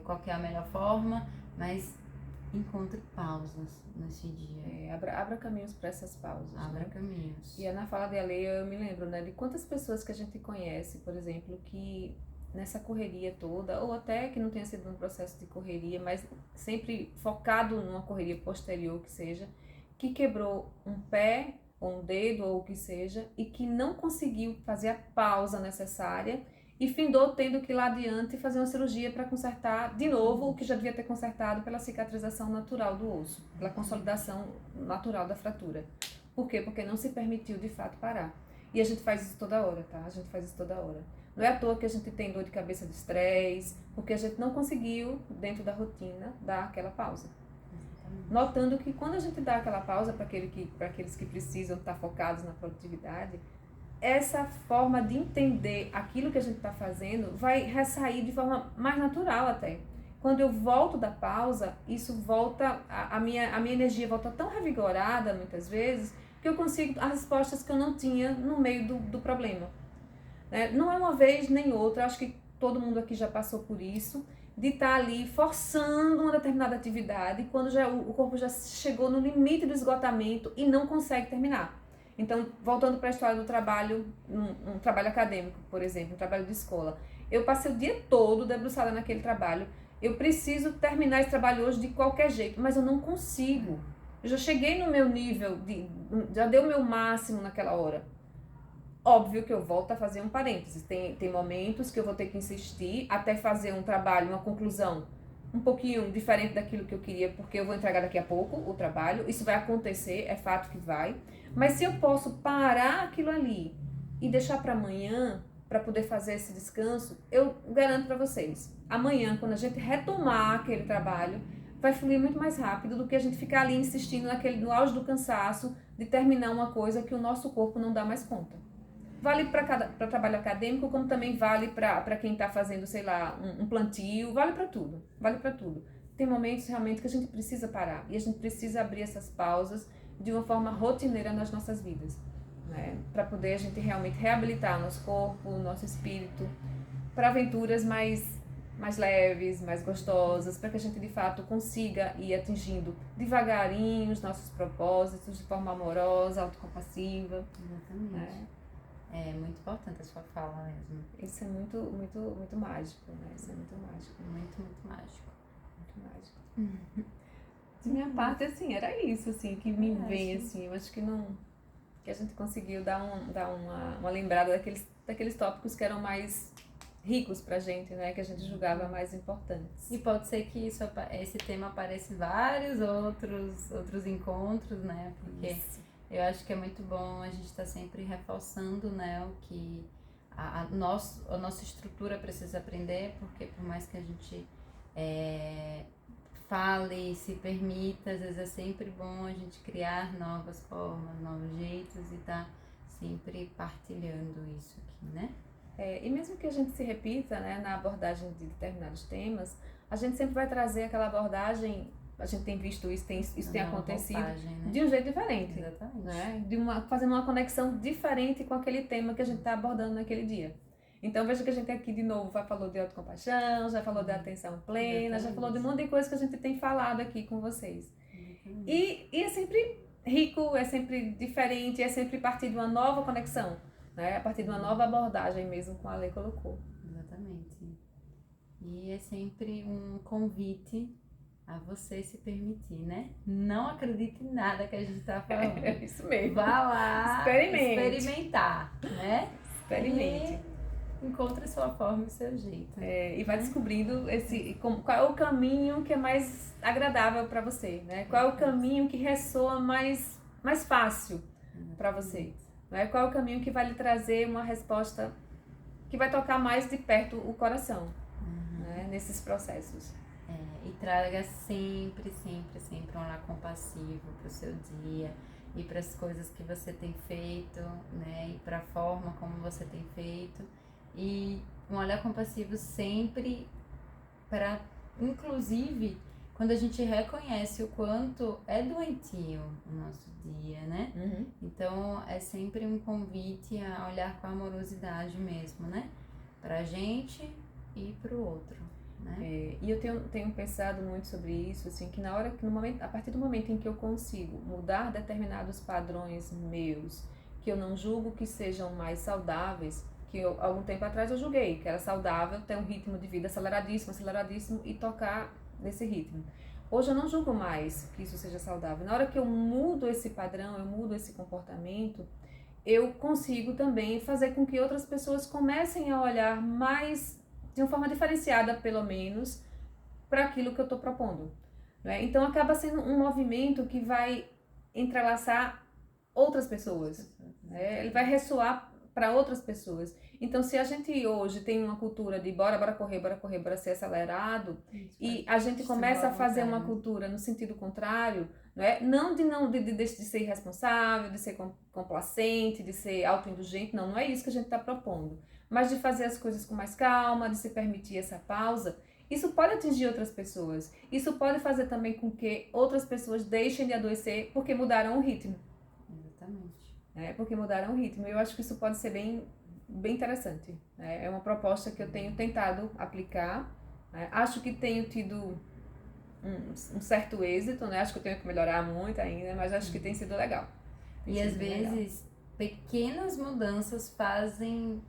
qual que é a melhor forma, mas encontre pausas nesse dia. Abra caminhos para essas pausas. Abra caminhos. E na fala de Aleia, eu me lembro, né, de quantas pessoas que a gente conhece, por exemplo, que nessa correria toda, ou até que não tenha sido um processo de correria, mas sempre focado numa correria posterior que seja, que quebrou um pé, ou um dedo, ou o que seja, e que não conseguiu fazer a pausa necessária e findou tendo que ir lá adiante fazer uma cirurgia para consertar de novo o que já devia ter consertado pela cicatrização natural do osso, pela consolidação natural da fratura. Por quê? Porque não se permitiu de fato parar. E a gente faz isso toda hora, tá? A gente faz isso toda hora. Não é à toa que a gente tem dor de cabeça de estresse, porque a gente não conseguiu, dentro da rotina, dar aquela pausa. Notando que quando a gente dá aquela pausa para aqueles que precisam estar focados na produtividade, essa forma de entender aquilo que a gente está fazendo vai ressair de forma mais natural até. Quando eu volto da pausa, isso volta, a minha energia volta tão revigorada muitas vezes, que eu consigo as respostas que eu não tinha no meio do problema. Né? Não é uma vez nem outra, acho que todo mundo aqui já passou por isso, de estar ali forçando uma determinada atividade, quando o corpo já chegou no limite do esgotamento e não consegue terminar. Então, voltando para a história do trabalho, um trabalho acadêmico, por exemplo, um trabalho de escola. Eu passei o dia todo debruçada naquele trabalho. Eu preciso terminar esse trabalho hoje de qualquer jeito, mas eu não consigo. Eu já cheguei no meu nível, já dei o meu máximo naquela hora. Óbvio que eu volto a fazer um parênteses. Tem momentos que eu vou ter que insistir até fazer um trabalho, uma conclusão um pouquinho diferente daquilo que eu queria, porque eu vou entregar daqui a pouco o trabalho. Isso vai acontecer, é fato que vai. Mas se eu posso parar aquilo ali e deixar para amanhã, para poder fazer esse descanso, eu garanto para vocês, amanhã, quando a gente retomar aquele trabalho, vai fluir muito mais rápido do que a gente ficar ali insistindo no auge do cansaço de terminar uma coisa que o nosso corpo não dá mais conta. Vale para trabalho acadêmico, como também vale para quem está fazendo, sei lá, um plantio, vale para tudo, vale para tudo. Tem momentos realmente que a gente precisa parar e a gente precisa abrir essas pausas de uma forma rotineira nas nossas vidas, né? Para poder a gente realmente reabilitar o nosso corpo, o nosso espírito, para aventuras mais leves, mais gostosas, para que a gente de fato consiga ir atingindo devagarinho os nossos propósitos de forma amorosa, autocompassiva. Exatamente. Né? É muito importante a sua fala mesmo. Isso é muito, muito, muito mágico, né? Isso é muito mágico. Muito, muito mágico. Muito mágico. De minha parte, assim, era isso, assim, que me vem, assim. Eu acho que que a gente conseguiu dar uma lembrada daqueles tópicos que eram mais ricos pra gente, né? Que a gente julgava mais importantes. E pode ser que esse tema apareça em vários outros encontros, né? Porque eu acho que é muito bom a gente estar sempre reforçando, né, o que a nossa estrutura precisa aprender, porque por mais que a gente fale e se permita, às vezes é sempre bom a gente criar novas formas, novos jeitos e estar sempre partilhando isso aqui, né? E mesmo que a gente se repita, né, na abordagem de determinados temas, a gente sempre vai trazer aquela abordagem. A gente tem visto isso, isso tem acontecido né? De um jeito diferente. Exatamente. Né? Fazendo uma conexão diferente com aquele tema que a gente está abordando naquele dia. Então veja que a gente aqui de novo falou de autocompaixão, já falou de atenção plena, já falou de um monte de coisa que a gente tem falado aqui com vocês. E é sempre rico, é sempre diferente, é sempre a partir de uma nova conexão, né? A partir de uma nova abordagem mesmo, como a Lê colocou. Exatamente. E é sempre um convite a você se permitir, né? Não acredite em nada que a gente tá falando. É isso mesmo. Vá lá experimentar, né? Experimente. E encontre a sua forma e o seu jeito. E vai descobrindo qual é o caminho que é mais agradável para você, né? Qual é o caminho que ressoa mais fácil para você, né? Qual é o caminho que vai lhe trazer uma resposta que vai tocar mais de perto o coração, né? Nesses processos. E traga sempre, sempre, sempre um olhar compassivo para o seu dia e para as coisas que você tem feito, né? E para a forma como você tem feito. E um olhar compassivo sempre para, inclusive, quando a gente reconhece o quanto é doentio o nosso dia, né? Então, é sempre um convite a olhar com amorosidade mesmo, né? Pra gente e pro outro. Né? E eu tenho pensado muito sobre isso, assim, que a partir do momento em que eu consigo mudar determinados padrões meus, que eu não julgo que sejam mais saudáveis, que algum tempo atrás eu julguei que era saudável ter um ritmo de vida aceleradíssimo e tocar nesse ritmo. Hoje eu não julgo mais que isso seja saudável. Na hora que eu mudo esse padrão, eu mudo esse comportamento, eu consigo também fazer com que outras pessoas comecem a olhar mais de uma forma diferenciada, pelo menos, para aquilo que eu estou propondo. Né? Então, acaba sendo um movimento que vai entrelaçar outras pessoas. Né? Ele vai ressoar para outras pessoas. Então, se a gente hoje tem uma cultura de bora correr, bora ser acelerado, e a gente começa a fazer uma cultura no sentido contrário, não de ser irresponsável, de ser complacente, de ser autoindulgente, não é isso que a gente está propondo. Mas de fazer as coisas com mais calma, de se permitir essa pausa. Isso pode atingir outras pessoas. Isso pode fazer também com que outras pessoas deixem de adoecer porque mudaram o ritmo. Exatamente. Porque mudaram o ritmo. Eu acho que isso pode ser bem interessante. É uma proposta que eu tenho tentado aplicar. Acho que tenho tido um certo êxito, acho que eu tenho que melhorar muito ainda, mas acho que tem sido legal. E às vezes, pequenas mudanças fazem...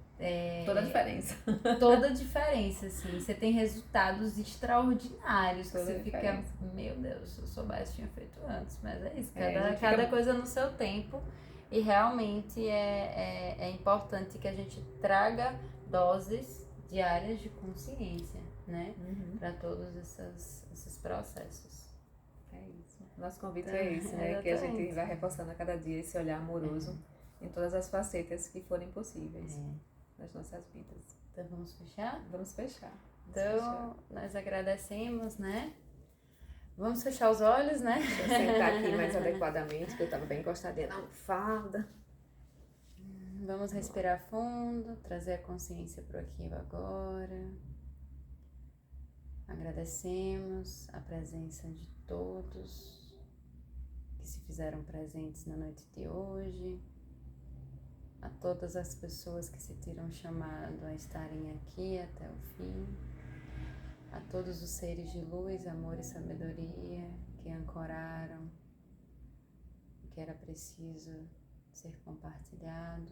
toda a diferença. Toda a diferença, assim. Você tem resultados extraordinários que você fica, meu Deus, se eu soubesse tinha feito antes. Mas é isso, cada coisa no seu tempo. E realmente é importante que a gente traga doses diárias de consciência, né? Para todos esses processos. É isso. Nosso convite é esse, né? Que a gente vai reforçando a cada dia esse olhar amoroso em todas as facetas que forem possíveis nas nossas vidas. Então vamos fechar? Vamos fechar. Nós agradecemos, né? Vamos fechar os olhos, né? Deixa eu sentar aqui mais adequadamente, que eu estava bem encostadinha na almofada. Vamos respirar fundo, trazer a consciência para o aqui e agora. Agradecemos a presença de todos que se fizeram presentes na noite de hoje. A todas as pessoas que se tiram chamado a estarem aqui até o fim, a todos os seres de luz, amor e sabedoria que ancoraram o que era preciso ser compartilhado.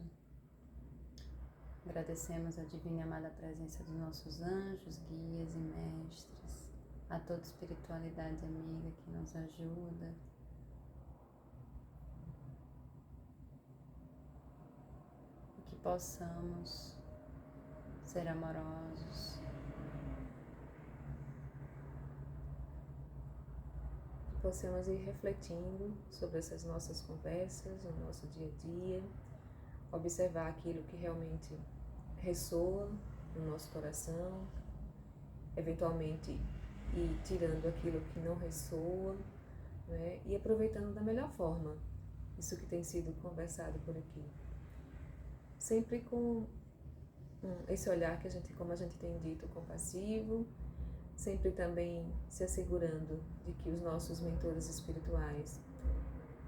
Agradecemos a divina e amada presença dos nossos anjos, guias e mestres, a toda espiritualidade amiga que nos ajuda. Que possamos ser amorosos, que possamos ir refletindo sobre essas nossas conversas, no nosso dia a dia, observar aquilo que realmente ressoa no nosso coração, eventualmente ir tirando aquilo que não ressoa, e aproveitando da melhor forma isso que tem sido conversado por aqui. Sempre com esse olhar que como a gente tem dito, compassivo, sempre também se assegurando de que os nossos mentores espirituais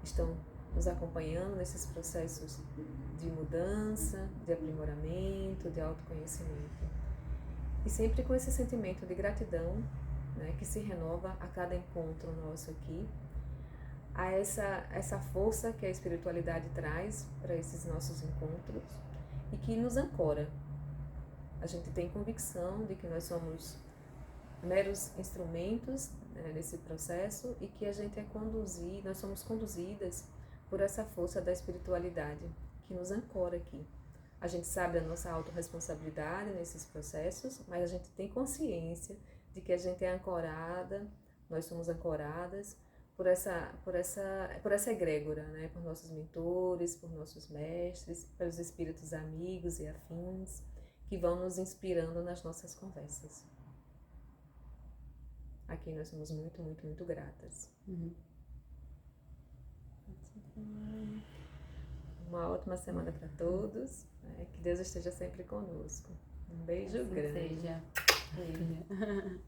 estão nos acompanhando nesses processos de mudança, de aprimoramento, de autoconhecimento. E sempre com esse sentimento de gratidão, que se renova a cada encontro nosso aqui, a essa força que a espiritualidade traz para esses nossos encontros e que nos ancora. A gente tem convicção de que nós somos meros instrumentos nesse processo e que a gente nós somos conduzidas por essa força da espiritualidade que nos ancora aqui. A gente sabe da nossa autorresponsabilidade nesses processos, mas a gente tem consciência de que a gente é ancorada, nós somos ancoradas por essa egrégora, por nossos mentores, por nossos mestres, pelos espíritos amigos e afins que vão nos inspirando nas nossas conversas. Aqui nós somos muito, muito, muito gratas. Uma ótima semana para todos. Que Deus esteja sempre conosco. Um beijo grande. Seja. Beijo.